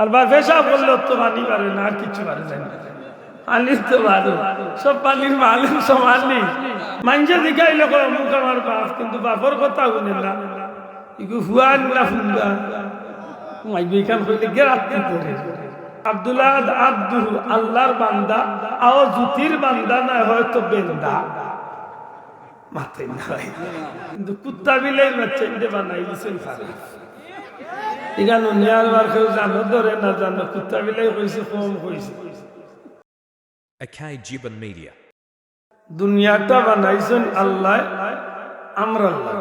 আর বা পেশাব করলে তো পানি পারে না, আর কিছু পারে যায় না। পানি তো ভালো, সব পানির মালিক সমান নেই। মানুষে দেখাইলে মুখ আমার বাপ, কিন্তু বাপর কথা শুনে না। ইগু হুয়ান না ফুঙ্গা মাইবিকান কইলে গেরাত্তি করে। আব্দুল্লাহ আব্দুহু আল্লাহর বান্দা, আও জুতির বান্দা না, হয়তো বেন্দা মাথায় নাই, কিন্তু কুত্তা বিলাই বাচ্চা ইন্দে বানাই দিছেন খারাপ। এখানে নিয়ার বার কেউ জানো ধরে না জানো, কুত্তা বিলাই কইছে কম কইছে। Akai Jiban Media. দুনিয়াটা বানাইছেন আল্লাহ, আমরা আল্লাহ।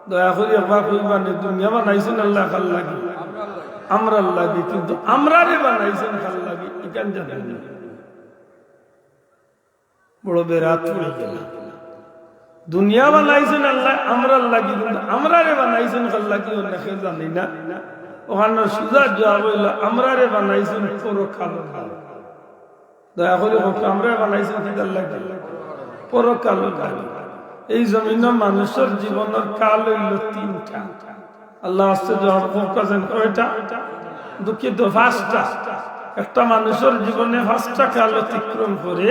দয়া করে একবার কইবানে, দুনিয়া বানাইছেন আল্লাহ খাল লাগি, আমরা লাগি, কিন্তু আমরা রে বানাইছেন খাল লাগি, এখান জানেন না। বড় বেরাত পড়ে গেল। দুনিয়া বানাইছেন আল্লাহ, আমরা লাগি, কিন্তু আমরা রে বানাইছেন খাল লাগি, অনেকে জানি না। ওখানে সুজা জবাব হইল, আমরা রে বানাইছেন পরকাল খাল। দয়া করে আমরা বানাইছেন কি লাগে পরকাল লাগে। এই জমিন মানুষের জীবনের কাল হইল তিনটা। আল্লাহ আসতে জবাব করছেন কয়টা? দুঃখিত, পাঁচটা। একটা মানুষের জীবনে পাঁচটা কাল অতিক্রম করে।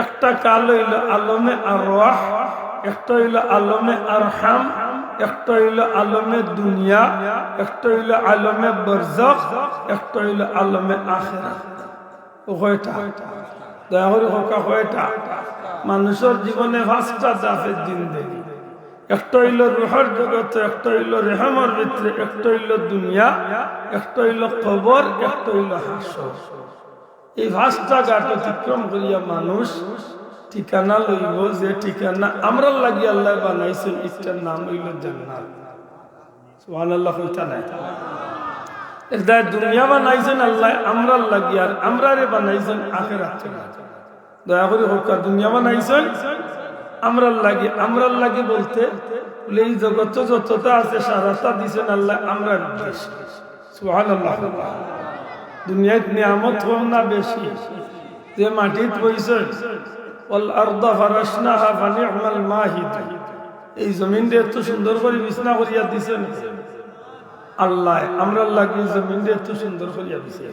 একটা কাল হইল আলমে আরওয়াহ, একটা হইল আলমে আরহাম, একটা হইল আলমে দুনিয়া, একটা হইল আলমে বরজখ, একটা হইল আলমে আখিরাত। কয়টা? দয়া করে হোকা কয়টা? মানুষের জীবনে পাঁচটা জাফের দিন দেয়। একটা হইল রুহের জগৎ, একটা হইল রেহমের ভিতরে, একটা হইল দুনিয়া, একটা হইল কবর, একটা হইল হাসর। এই পাঁচটা ঘাট অতিক্রম করিয়া মানুষ ঠিকানা লইব, যে ঠিকানা আমরা লাগি আল্লাহ বানাইছেন, এটার নাম হইল জান্নাত। সুবহানাল্লাহ কইতা নাই? দুনিয়া বানাইছেন আল্লাহ আমরা লাগি, আর আমরা রে বানাইছেন আখিরাত। দয়া করে হোক, দুনিয়া বানাইছেন আমরা লাগি। আমরা লাগি বলতে এই জগৎ যতটা আছে সারাটা দিছেন আল্লাহ আমরা উদ্দেশ্য। সুবহানাল্লাহ। দুনিয়াত নিয়ামত কম না বেশি? যে মাটিত বইছেন, ওয়াল আরদা ফারাশনাহা ফানি'মাল মাহিদ, এই জমিন দিয়ে এত সুন্দর করে বিছনা করিয়া দিছেন আল্লাহ। আমরা লাগি জমিন দিয়ে এত সুন্দর করিয়া দিছে।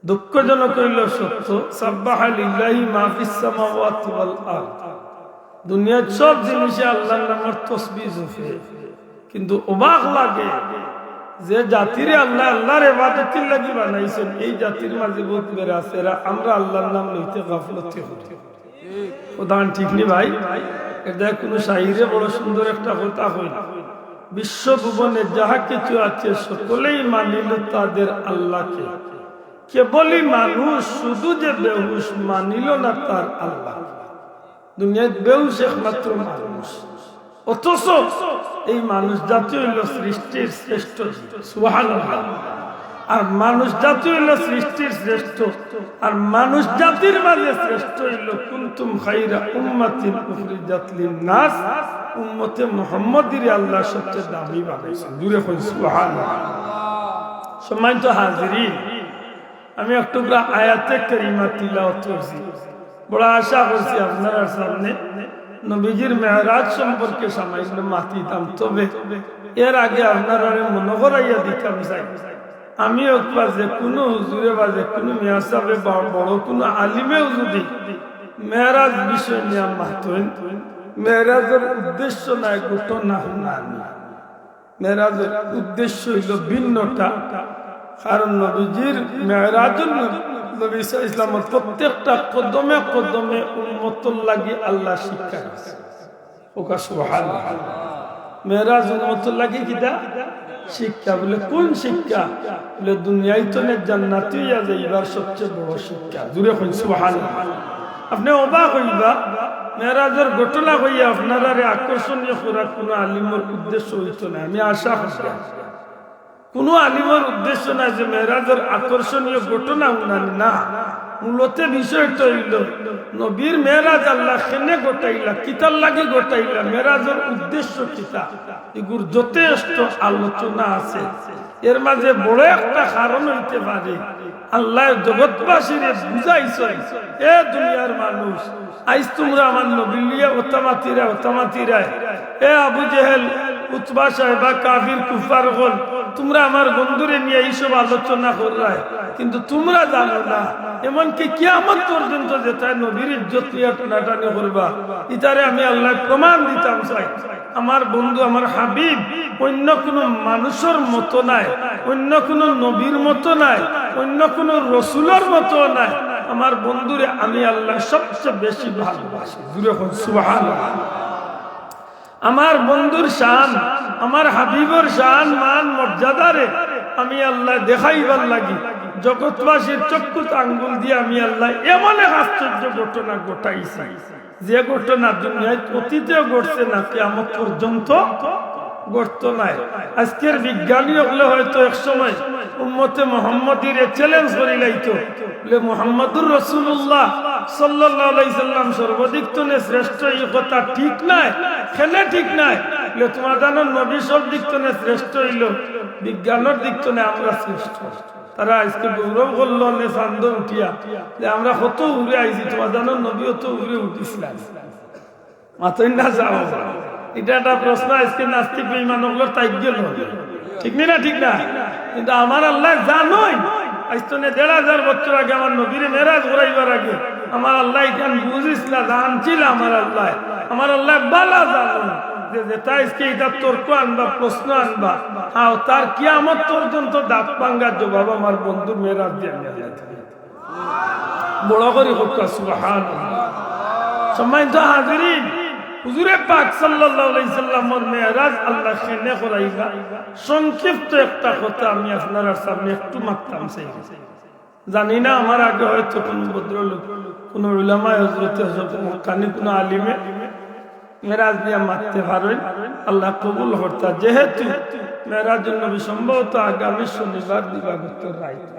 দুঃখজনক হইল সত্য, সাব্বাহা লিল্লাহি মা ফিস সামাওয়াতি ওয়াল আরদ, দুনিয়ার সব জিনিসে আল্লাহর নামের তাসবিহ জপে, কিন্তু অবাক লাগে যে জাতিরে আল্লাহ আল্লাহর ইবাদতের লাগি বানাইছেন, এই জাতির মাঝে বহুত বের আছে, আমরা আল্লাহর নাম লইতে গাফলতি করি। উদাহরণ ঠিক নি ভাই? এটা কোনো শাইরে বড় সুন্দর একটা কথা কই, বিশ্বভুবনে যাহা কিছু আছে সকলেই মানিল তাদের আল্লাহকে, কেবলই মানুষ শুধু যে বেহুশ মানিল না তার আল্লাহ। দুনিয়ায় বেহুশ একমাত্র মানুষ, অথচ এই মানুষ জাতি হইল সৃষ্টির শ্রেষ্ঠ। সুবহানাল্লাহ। আর মানুষ জাতি হইল সৃষ্টির শ্রেষ্ঠ, আর মানুষ জাতির মাঝে শ্রেষ্ঠ হইল কুনতুম খায়রা উম্মাতিন উখরিজাত লিন-নাস, উম্মতে মুহাম্মাদির আল্লাহ সবচেয়ে দামি বানাইছেন। জুড়ে কই সুবহানাল্লাহ। সম্মানিত হাজিরিন, আমি একটু আয়াতে কারিমা তিলাওয়াত করছি। বড় আশা করছি আপনার সামনে নবীজির মেরাজ সম্পর্কে সামান্য মাতি দাম, তবে এর আগে আপনারা মনে করাইয়া দিতাম চাই, আমি যে কোনো হুজুরে বা যে কোনো মেয়া সাহেবে বড় কোনো আলিমেও যদি মেরাজ বিষয় নিয়ে মাতেন, মেরাজের উদ্দেশ্য নাই ঘটনা শুনানি, মেরাজের উদ্দেশ্য হইল ভিন্নটা। কারণ নবীজির মেরাজুল নবী ইসলামের প্রত্যেকটা কদমে কদমে উম্মতর লাগি আল্লাহ শিক্ষা দিয়েছে। ওকা সুবহানাল্লাহ। মেরাজ উম্মতর লাগি কিটা শিক্ষা। বলে কোন শিক্ষা? বলে দুনিয়ায় তো জান্নাতে ইয়া যাইবার সবচেয়ে বড় শিক্ষা। জুড়ে কই সুবহানাল্লাহ। আপনি অবাক হইবা, মেরাজের ঘটনা হইয়া আপনারা আকর্ষণীয় করার কোনো আলিমের উদ্দেশ্য হইতো না। আমি আশা করি কোনো আলিমের উদ্দেশ্য না যে মেরাজের আকর্ষণীয় ঘটনা উনানি, না। মূলত বিষয়টা হইল নবীর মেরাজ আল্লাহ কেনে গোটাইলা, কিতার লাগে গোটাইলা, মেরাজের উদ্দেশ্য কিতা, এগুর যথেষ্ট আলোচনা আছে। এর মাঝে বড় একটা কারণ হইতে পারে আল্লাহ জগৎবাসীর বুঝাইছে, এ দুনিয়ার মানুষ, আইজ তোমরা আমার নবী লিয়া ওতামাতিরা, এ আবু জেহেল উতবা সাহেবা কাফির কুফার হল তোমরা আমার বন্ধুরে নিয়ে এইসব আলোচনা করলাই, কিন্তু তোমরা জানো না এমনকি কিয়ামত পর্যন্ত যেটাই নবীর ইজ্জত নিয়ে টানাটানি করবা, ইতারে আমি আল্লাহ প্রমাণ দিতাম চাই আমার বন্ধু আমার হাবিব অন্য কোনো মানুষের মতো নাই, অন্য কোনো নবীর মতো নাই, অন্য কোনো রসুলের মতো নাই। আমার বন্ধুরে আমি আল্লাহ সবচেয়ে বেশি ভালোবাসি। জুড়ে বল সুবহানাল্লাহ। আমার বন্ধুর শান, আমার হাবিবের শান মান মর্যাদারে আমি আল্লাহ দেখাইবার লাগি জগৎবাসীর চক্ষুত আঙ্গুল দিয়ে আমি আল্লাহ এমন এক আশ্চর্য ঘটনা ঘটাইছি, যে ঘটনা দুনিয়ায় অতীতেও ঘটছে না, কিয়ামত পর্যন্ত ঘটতো নাই। আজকের বিজ্ঞানী হলে হয়তো এক সময় উম্মতে মুহাম্মদীর চ্যালেঞ্জ করে লাইতো বলে মুহাম্মদুর রাসূলুল্লাহ সাল্লাল্লাহু আলাইহি সাল্লাম সর্বাধিক তনে শ্রেষ্ঠ, এই কথা ঠিক নাই, খেলে ঠিক নাই বলে তোমার জানো নবী সব দিক তনে শ্রেষ্ঠ হইল, বিজ্ঞানের দিক তনে আমরা শ্রেষ্ঠ। তারা আজকে গৌরব করল চান্দ উঠিয়া যে আমরা কত উড়ে আইছি, তোমার জানো নবীও তো উড়ে উঠিছিলাম, মাথায় না যাও। এটা একটা প্রশ্ন আজকে নাস্তিক বেঈমান হলো তাই গেল, ঠিক না? ঠিক না? কিন্তু আমার আল্লাহ জানোই আজ তো ১,৫০০ বছর আগে আমার নবীর মেরাজ ঘুরাইবার আগে আমার আল্লাহ জ্ঞান বুঝিস না, জানছিল আমার আল্লাহ বালা জানো যে যেটা আজকে এটা তর্ক আনবা, প্রশ্ন আনবা, হ্যাঁ তার কিয়ামত পর্যন্ত দাঁত ভাঙ্গার জবাব আমার বন্ধু মেরাজ দিয়ে বড় করে হোক। সুবহানাল্লাহ। সম্মানিত হাজিরিন, হুজুরে পাক সাল্লাল্লাহু আলাইহি সাল্লামের মেরাজ আল্লাহ কেনে করাইলা, সংক্ষিপ্ত একটা কথা আমি আপনার সামনে একটু মাত্রাম চাই। জানি না আমার আগে হয়তো কোনো ভদ্রলোক, কোনো উলামা হযরতে কানি কোনো আলিমে মেরাজ দিয়া মারতে পারেন, আল্লাহ কবুল করতা। যেহেতু মেরাজুন নবী সম্ভবত আগামী শনিবার দিবাগত রাইত,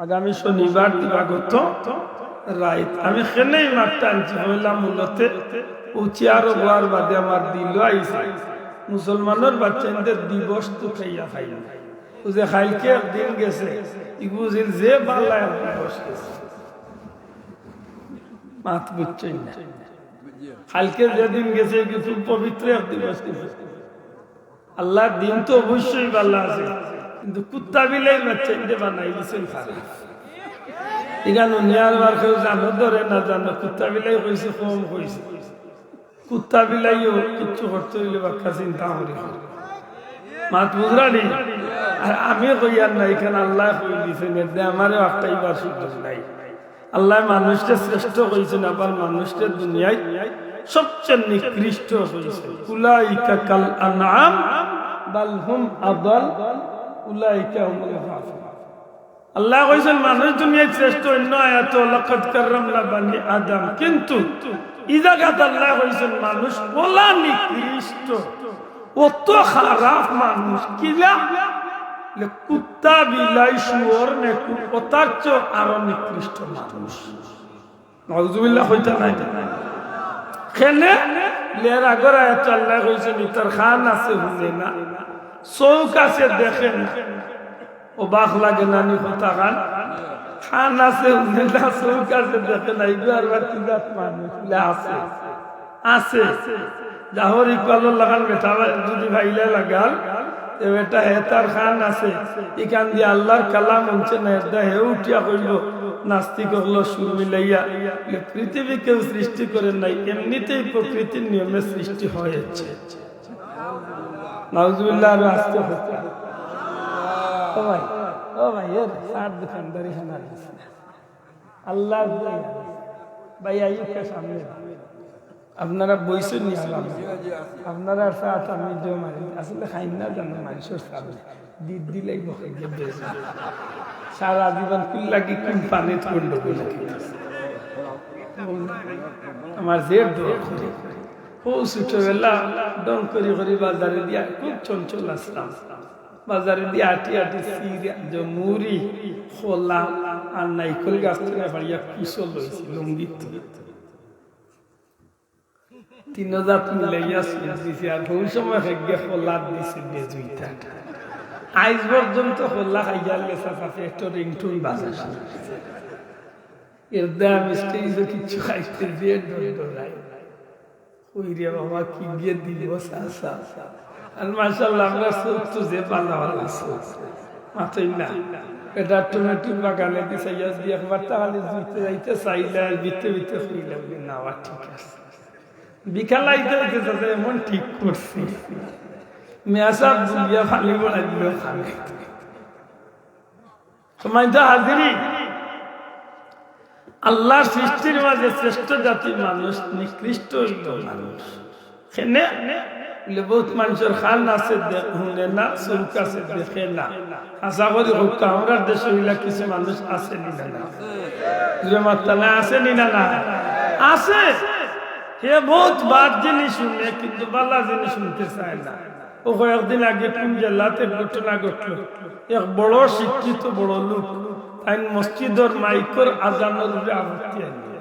আগামী শনিবার দিবাগত রাইত আমি খেলেই মাঠটা আনছি হইলাম মূলতে উচিয়ার গোয়ার বাদে আমার দিল আইসে মুসলমানের বাচ্চাদের দিবস তো খাইয়া খাইয়া ও যে খাইলকে একদিন গেছে ইগুজিল যে বাল্লায় দিবস গেছে মাত বুঝছেন না, খাইলকে যেদিন গেছে কিছু পবিত্র এক দিবস গেছে। আল্লাহর দিন তো অবশ্যই ভালো আছে, কিন্তু কুত্তা বিলাই বাচ্চাদের বানাই দিয়েছেন খারাপ। এখানে নিয়ারবার কেউ জানো ধরে না জানো, কুত্তা বিলাই কইছে কম কইছে, কুত্তা বিলাইও কিচ্ছু করতে হইলে বাক্কা চিন্তা করি মাত বুঝরানি। আর আমি কইয়ার না, এখানে আল্লাহ কই দিয়েছেন আমারও একটাইবার সুযোগ নাই। আল্লাহ মানুষকে শ্রেষ্ঠ কইছেন, আবার মানুষকে দুনিয়ায় সবচেয়ে নিকৃষ্ট কইছেন। উলাইকা কাল আনআম বাল হুম আদাল উলাইকা হুমুল গাফিলুন। আল্লাহ কইছেন মানুষ দুনিয়ায় শ্রেষ্ঠ। অন্য আয়াত লাকাদ কাররামনা বানি আদম, কিন্তু এই জায়গাত আল্লাহ কইছেন মানুষ বলা নিকৃষ্ট, অত খারাপ মানুষ কিলা কুত্তা বিলাই শুয়োর নেকু ওতার চেয়ে আরো নিকৃষ্ট মানুষ। নাউজুবিল্লাহ হইতা নাই খেলে লের আগর আয়াত আল্লাহ কইছেন ইতার খান আছে হুনে না, চৌক আছে দেখে না, অবাক লাগে নানি কথা খান খান আছে হুনে না, চৌক আছে দেখে না, এগুলো বাতিজাত মানুষ আছে আছে যাহর ইকবালর লাগান বেটা যদি ভাইলে লাগাল বেটা হে তার খান আছে এখান দিয়ে আল্লাহর কালাম হচ্ছে না, এটা হে উঠিয়া কইল নাস্তিক হলো সুর মিলাইয়া পৃথিবী কেউ সৃষ্টি করেন নাই, এমনিতেই প্রকৃতির নিয়মে সৃষ্টি হয়েছে। নাউজুবিল্লাহ। আরো আসতে হচ্ছে ও ভাই, ও ভাই এর সার দোকানদারি খানা আল্লাহ ভাই আইয়ুবকে সামনে আপনারা বইছেন নি, আপনারা সাথ আমি যে মারি আসলে খাই না জানো মানুষের সামনে দিদ দিলেই বকে সারা জীবন কুল লাগি কোন পানি ঠান্ডা বলে আমার জের দোয়া করে ও ছোটবেলা ডং করি করি বাজারে দিয়া খুব চঞ্চল আসলাম, বাজারে দিয়ে আটি আটি সিরিয়া যে মুড়ি খোলা আর নাইকল গাছ থেকে বাড়িয়া কুশল হয়েছে লঙ্গিত ৩ মিলাইয়া দিছে, আর বহু সময় হেগে খোলা দিছে বেজুইটা আইজ পর্যন্ত খোলা খাইয়া লেসা ফাঁসে একটা রিংটুন বাজা এর দাম স্টেজে কিছু খাইতে দিয়ে ডরাই ওই রে বাবা কি গিয়ে দিব সাসা আর মাশাআল্লাহ আমরা সত্য যে পালা ভালো মাতই না এটা টমেটো বাগানে দিছে ইয়াস দিয়ে একবার তাহলে দিতে যাইতে চাইলে দিতে দিতে ফিরলাম না ঠিক আছে বিকাল আইতে যাচ্ছে এমন ঠিক করছি মেয়াসা বুলিয়া ফালি বলা দিল খানে সময় তো হাজিরি আল্লাহর সৃষ্টির মাঝে শ্রেষ্ঠ জাতির মানুষ নিকৃষ্ট মানুষ কেনে বহুত মানুষের খান আছে শুনে না চৌক আছে দেখে না আশা করি হোক আমরা দেশে হইলা কিছু মানুষ আছে নিনা না আছে নিনা না আছে হে বহুত বাদ জিনিস শুনে কিন্তু বালা জিনিস শুনতে চায় না ও কয়েকদিন আগে কোন জেলাতে ঘটনা ঘটল এক বড় শিক্ষিত বড় লোক তাই মসজিদর মাইকর আজানের আপত্তি আনবে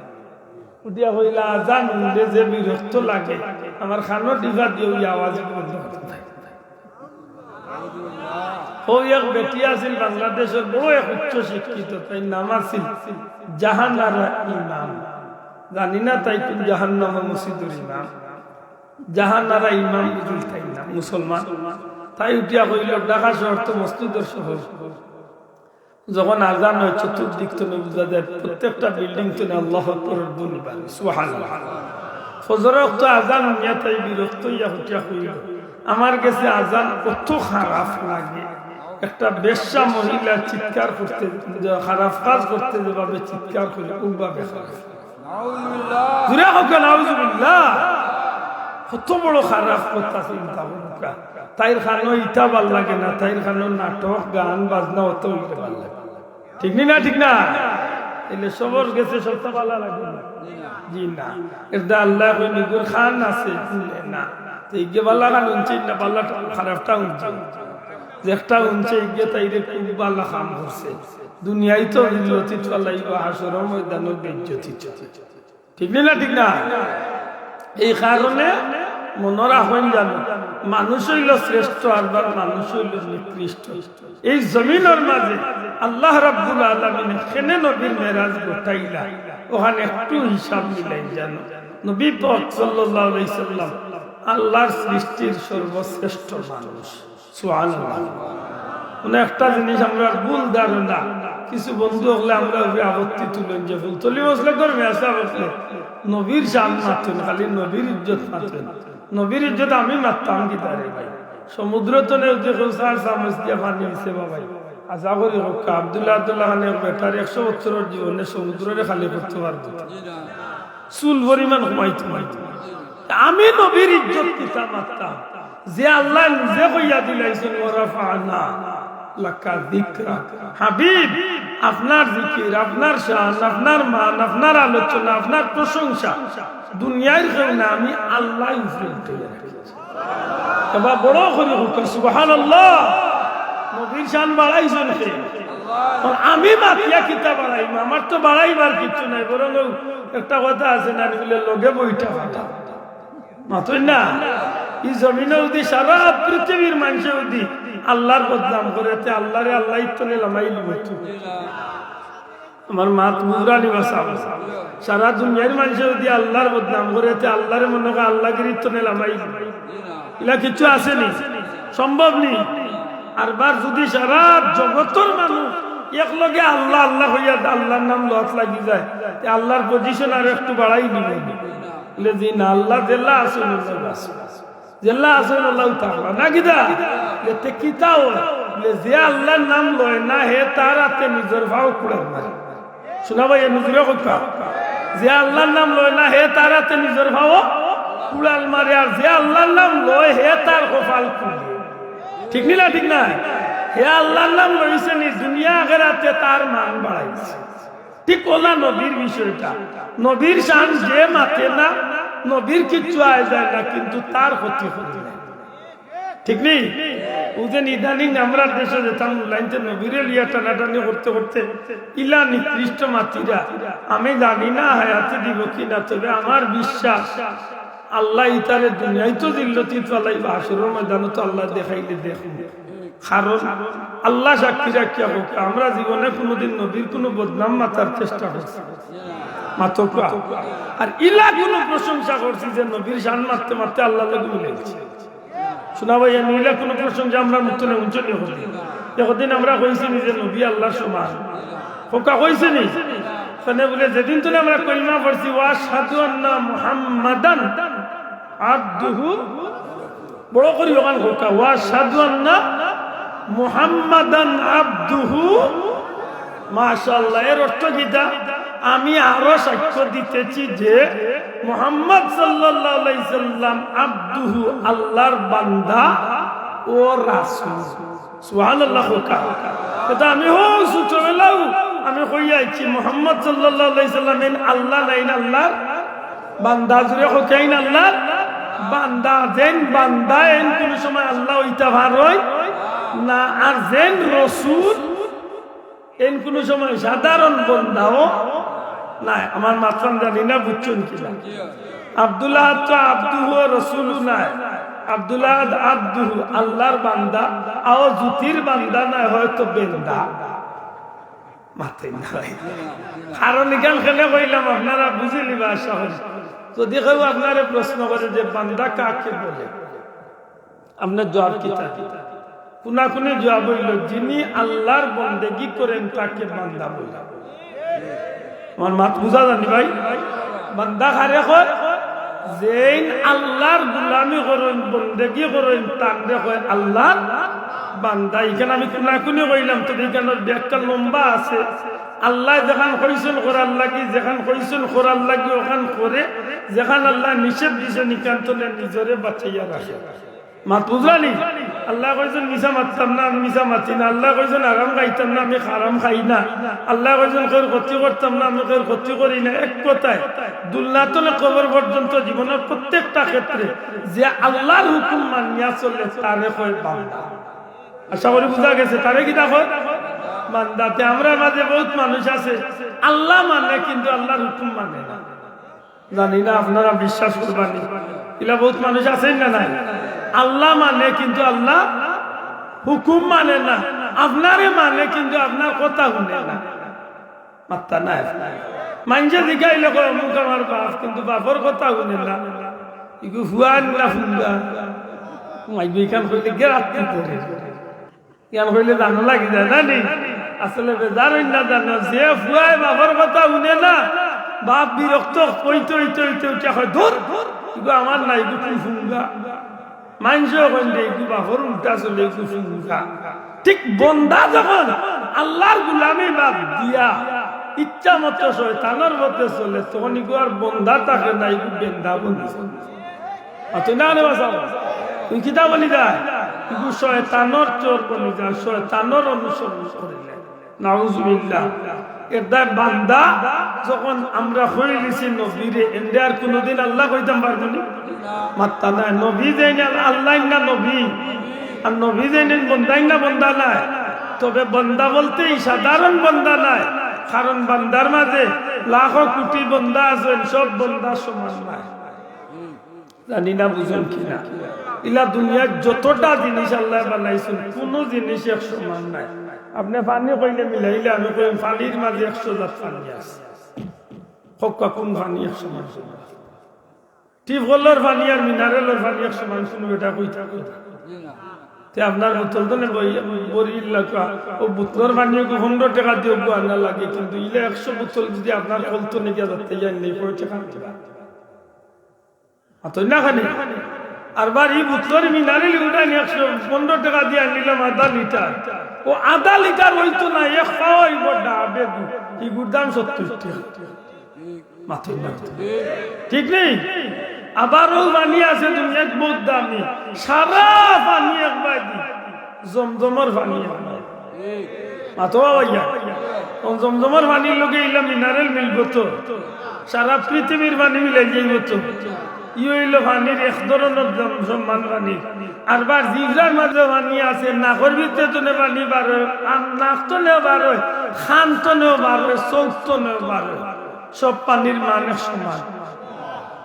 উঠিয়া হইলা আজান উঠলে যে বিরক্ত লাগে আমার খানো ডিভা দিয়ে ওই আওয়াজ বন্ধ করতে থাকে ওই এক বেটি আছিল বাংলাদেশের বড় এক উচ্চ শিক্ষিত তাই নাম আছিল জাহানারা ইমাম জানি না তাই কোন জাহান্নামা মসজিদের ইমাম জাহানারা ইমাম বুঝুল তাই না মুসলমান তাই উঠিয়া কইল ঢাকা শহর তো মসজিদের শহর যখন আজান হয় চতুর্দিক তো বুঝা যায় প্রত্যেকটা বিল্ডিং তো আল্লাহ আকবারের ধ্বনি বাড়ে সুবহানাল্লাহ ফজরের ওয়াক্তে আজান নিয়ে তাই বিরক্ত হইয়া উঠিয়া কইল আমার কাছে আজান কত খারাপ লাগে একটা বেশ্যা মহিলা চিৎকার করতে খারাপ কাজ করতে যেভাবে চিৎকার করে ওইভাবে কত বড় খারাপ কথা চিন্তা করুকা তাইর খানো ইটা ভাল লাগে না তাইর খানো নাটক গান বাজনা অত উঠতে ভাল লাগে ঠিক না ঠিক না এলে সবর গেছে সবটা ভালো লাগে না জি না এটা আল্লাহ কই নিগুর খান আছে না এই যে ভালো খান উনছে না ভালো খারাপটা উনছে যেটা উনছে ইগে তাইরে খুব ভালো কাম করছে দুনিয়ায় তো ইজ্জতি চলাইবা হাসরের ময়দানে বেইজ্জতি ঠিক না ঠিক না এই কারণে মনে রাখবেন জানো মানুষ হইল শ্রেষ্ঠ আর মানুষ হইল নিকৃষ্ট এই জমিনের মাঝে আল্লাহ রাব্বুল আলামিন কেন নবীর মেরাজ ঘটাইলা ওখানে একটু হিসাব মিলাই জানো নবী পাক সাল্লাল্লাহু আলাইহি সাল্লাম আল্লাহর সৃষ্টির সর্বশ্রেষ্ঠ মানুষ সুবহানাল্লাহ মানে একটা জিনিস আমরা ভুল ধারণা কিছু বন্ধু হলে আমরা আপত্তি তুলেন যে ভুল তলি মশলা করবে আসা বসলে নবীর শান মারতেন খালি নবীর ইজ্জত মারতেন নবীর ইজ্জত আমি মারতাম কি তারে ভাই সমুদ্র তো নেই যে সার চামচ দিয়ে পানি দিছে বাবাই আশা করি হোক আব্দুল্লাহ খানের বেটার 100 বছরের জীবনে সমুদ্রে খালি করতে পারতো চুল পরিমাণ কমাইতে আমি নবীর ইজ্জত কিতা মারতাম যে আল্লাহ নিজে কইয়া দিলাইছেন ওয়ারাফানা লাকা যিকরা হাবিব আপনার জিকির আপনার শান আপনার মান আপনার আলোচনা আপনার প্রশংসা দুনিয়ার কারণে আমি আল্লাহ ইফরিতে রেখেছি এবার বড় করে হুকুম সুবহানাল্লাহ নবীর শান বাড়াইছেন কে আমি মাতিয়া কিতা বাড়াইম আমার তো বাড়াইবার কিছু নাই বরং একটা কথা আছে না বলে লগে বইটা ফাটা মাতই না এই জমিনে যদি সারা পৃথিবীর মানুষ যদি আল্লাহর বদনাম করে আল্লাহরে আল্লাহ ইত্তনে লামাই লিব আমার মাত মুরানি ভাষা সারা দুনিয়ার মানুষ যদি আল্লাহর বদনাম করে আল্লাহরে মনে করে আল্লাহগির ইত্তনে লামাই লিব এলা কিছু আসেনি সম্ভব নেই আর বার যদি সারা জগতের মানুষ একলগে আল্লাহ আল্লাহ হইয়া আল্লাহর নাম লত লাগি যায় আল্লাহর পজিশন আর একটু বাড়াই দিবে যে না আল্লাহ জেল্লা আসুন জেল্লা আসুন আল্লাহ তাআলা না কিদা এতে কিতাও যে আল্লাহর নাম লয় না হে তার হাতে নিজের ভাও কুড়াল মারে শোনা ভাই নিজের কথা যে আল্লাহর নাম লয় না হে তার হাতে নিজের ভাও কুড়াল মারে আর যে আল্লাহর নাম লয় হে তার কপাল খুলে ঠিক না ঠিক না হে আল্লাহর নাম লইছে নি দুনিয়া আখিরাতে তার মান বাড়াইছে ঠিক ওলা নবীর বিষয়টা নবীর শান যে মাতে না নবীর কিচ্ছু আয় যায় না কিন্তু তার ক্ষতি ক্ষতি ঠিক নেই ওদের ইদানিং আমরা দেশে যেতাম লাইনতে নবীরে লিয়া টানাটানি করতে করতে ইলা নিকৃষ্ট মাতিরা আমি জানি না হায়াতে দিব কিনা তবে আমার বিশ্বাস আল্লাহ ইতারে দুনিয়ায় তো জিল্লতি চালাইবা হাসরের ময়দানে তো আল্লাহ দেখাইলে দেখুন কারণ আল্লাহ সাক্ষী রাখিয়া হোক আমরা জীবনে কোনোদিন নবীর কোনো বদনাম মাতার চেষ্টা করছি মাতকা আর ইলা কোন প্রশংসা করছি যে নবীর শান মারতে মারতে আল্লাহ লাগে মিলে গেছে শোনা ভাই ইলা কোন প্রশংসা আমরা মুতনে উঞ্চনে হই যতদিন আমরা কইছি যে নবী আল্লাহর সমান ফোকা কইছে নি তানে বলে যেদিন তো আমরা কলিমা পড়ছি ওয়া আশহাদু আন্না মুহাম্মাদান আবদুহু বড় করি ওখান ফোকা ওয়া আশহাদু আন্না মুহাম্মাদান আবদুহু মাশাআল্লাহ এর অর্থ কিটা আমি আরো সাক্ষ্য দিতেছি যে মুহাম্মদ সাল্লাল্লাহু আলাইহি সাল্লাম আবদুহু আল্লাহর বান্দা ও রাসূল সুবহানাল্লাহ এটা আমি ছোটবেলাও আমি কইয়াছি মুহাম্মদ সাল্লাল্লাহু আলাইহি সাল্লাম আল্লাহ নাইন আল্লাহর বান্দা জুড়ে হকাইন আল্লাহর বান্দা যেন বান্দা এন কোন সময় আল্লাহ হইতা পারই না আর যেন রাসূল এন কোন সময় সাধারণ বান্দাও না আমার মাত্রান জানি না বুঝছেন কিনা আব্দুল্লাহ তো আব্দুহু রাসূল না আব্দুল্লাহ আব্দুহু আল্লাহর বান্দা আও জুতির বান্দা না হয়তো বেন্দা মাথায় নাই কারণ এখান খেলে কইলাম আপনারা বুঝিলি বা সহজ যদি কেউ আপনারে প্রশ্ন করে যে বান্দা কাকে বলে আপনার জবাব কি থাকে কোনা কোনে জবাব হইল যিনি আল্লাহর বন্দেগী করেন তাকে বান্দা বলে আমার মাত বুঝা জানি ভাই বান্দা কারে কয় যেন আল্লাহর গোলামি করেন বন্দেগী করেন তাকে কয় আল্লাহর বান্দা। এখানে আমি কোনা কোনে কইলাম তো এখানে ব্যাখ্যা লম্বা আছে। আল্লাহ যেখান কইছেন করার লাগি যেখান কইছেন করার লাগি ওখান করে যেখান আল্লাহ নিষেধ দিয়েছেন নিকান তোলে নিজরে বাঁচাইয়া রাখে মাত বুঝলানি। আল্লাহ কইছেন মিশা মারতাম না আমি মিশা মাতি না, আল্লাহ কইছেন আরাম খাইতাম না আমি হারাম খাই না, আল্লাহ কইছেন কেউ ক্ষতি করতাম না আমি কেউ ক্ষতি করি না। এক কথায় দুল্লাতলে কবর পর্যন্ত জীবনের প্রত্যেকটা ক্ষেত্রে যে আল্লাহর হুকুম মানিয়া চলে তারে কয় বান্দা। আশা করি বুঝা গেছে তারে কি দেখো বান্দাতে। আমরা মাঝে বহুত মানুষ আছে আল্লাহ মানে কিন্তু আল্লাহর হুকুম মানে না, জানি না আপনারা বিশ্বাস করবানি এলা বহুত মানুষ আছেন না নাই আল্লাহ মানে কিন্তু আল্লাহ হুকুম মানে না, আপনারে মানে কিন্তু আপনার কথা শুনে না মাত্তা নাই। মানুষে জিগাইলে অমুক আমার বাপ কিন্তু বাপর কথা শুনে না ইগু হুয়ান না ফুঙ্গা মাইবি কান কইলে গেরাত্তি করে ইয়ান কইলে জানো লাগি যায় না নি আসলে বেজার না জানো যে ফুয়াই বাপর কথা শুনে না বাপ বিরক্ত কইতে হইতে হইতে উঠে হয় ধর ইগু আমার নাই ইগু তুই ফুঙ্গা মানুষও কইলে ইগু বাপর উল্টা চলে ইগু ফুঙ্গা। ঠিক বন্দা যখন আল্লাহর গোলামি বাদ দিয়া ইচ্ছা মতো শয়তানের মতে চলে তখন ইগু আর বন্দা থাকে না ইগু বেন্দা বন্ধু তুই না রে বাসা তুই কিতা বলি যায় ইগু শয়তানের চোর বলি যায় শয়তানের অনুসরণ করিলে নাউজুবিল্লাহ। এদার বান্দা যখন আমরা হয়ে গেছি নবীরে এন্ডে আর কোনোদিন আল্লাহ কইতাম পারবো না মাত্তা নাই। নবী যাই আল্লাহ না নবী আর নবী যাই বন্দাই না বন্দা নাই, তবে বন্দা বলতেই সাধারণ বন্দা নাই, কারণ বান্দার মাঝে লাখো কোটি বন্দা আছেন সব বন্দা সমান নাই। জানি না বুঝুন কিনা ইলা দুনিয়ার যতটা জিনিস আল্লাহ বানাইছেন কোন জিনিস এক সমান নাই। আপনি পানি কইলে মিলাইলে আমি কইম পানির মাঝে 100 জাত পানি আছে হক্কা কোন পানি এক সমান টিউবওয়েলের পানি আর মিনারেলের পানি এক সমান শুনু এটা কই থাকে তে আপনার বোতল তো নেই বড়ি লাগা ও বোতলের পানি 100 টাকা দিয়ে আনা লাগে, কিন্তু ইলে 100 বোতল যদি আপনার কলতো নিয়ে যাতে যান নেই কয় টাকা দিবা আতো না খানি আর বার এই বোতলের মিনারেল উঠা 115 টাকা দিয়ে আনলাম আধা লিটার, ও আধা লিটার হইতো না এক পাওয়াই বড় বেগু ইগুর দাম 70 টাকা মাথা না ঠিক নেই। আবারও পানি আছে দুনিয়ার বহুত দামি সারা পানি একবার জমজমের পানি মাথা ভাইয়া জমজমের পানির লগে ইলা মিনারেল মিলবো তো সারা পৃথিবীর পানি মিলে যাইব তো ইল পানির এক ধরনের সম্মান পানি। আর বার জিভরার মাঝে পানি আছে নাকর ভিতরে তো পানি বার হয়, নাক তো নেও বার হয়, খান তো নেও বার হয়, চোখ তো নেও বার হয়, সব পানির মান এক সমান।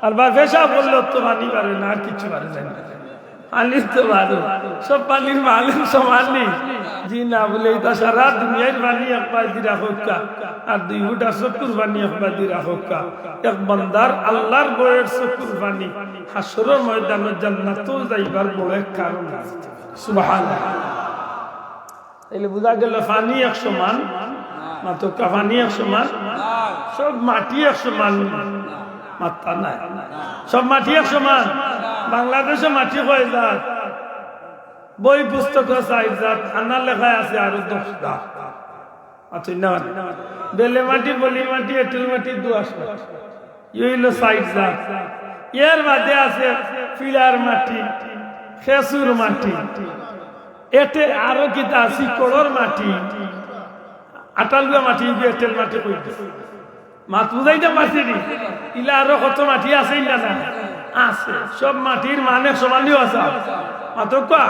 আর বা পেশা বললে তো পানি পারে না আর কিছু পারে না। পানির তো ভালো, সব পানির মালিক সমান নেই। জি না বলে এটা সারা দুনিয়ার পানি একবার দি রাখা, আর 2 ফুটা চকুর পানি একবার দি রাখা। এক বান্দার আল্লাহর বয়ের চকুর পানি হাসরের ময়দানে জান্নাতেও যাইবার বড় এক কারণ আছে। সুবহানাল্লাহ। তাইলে বোঝা গেল পানি এক সমান, মাত্র পানি এক সমান, সব মাটি এক সমান মাত্রা নাই। সব মাটি এক সমান। বাংলাদেশে মাটি কয় জাত, বই পুস্তক 4 জাত, আনার লেখায় আছে আরো 10 জাত। আচ্ছা না, বেলে মাটি, বলি মাটি, এঁটেল মাটি, দোআঁশ মাটি, এই হইল 4 জাত। এর মধ্যে আছে ফিলার মাটি, খেসুর মাটি, এতে আরো কিতা আছে কড়র মাটি, আটালুয়া মাটি, এঁটেল মাটি কইতে মাছ বুঝাইতে পারছি নি। ইলা আরো কত মাটি আছে না না আছে, সব মাটির মানে সমানই আছে মাত্র কা।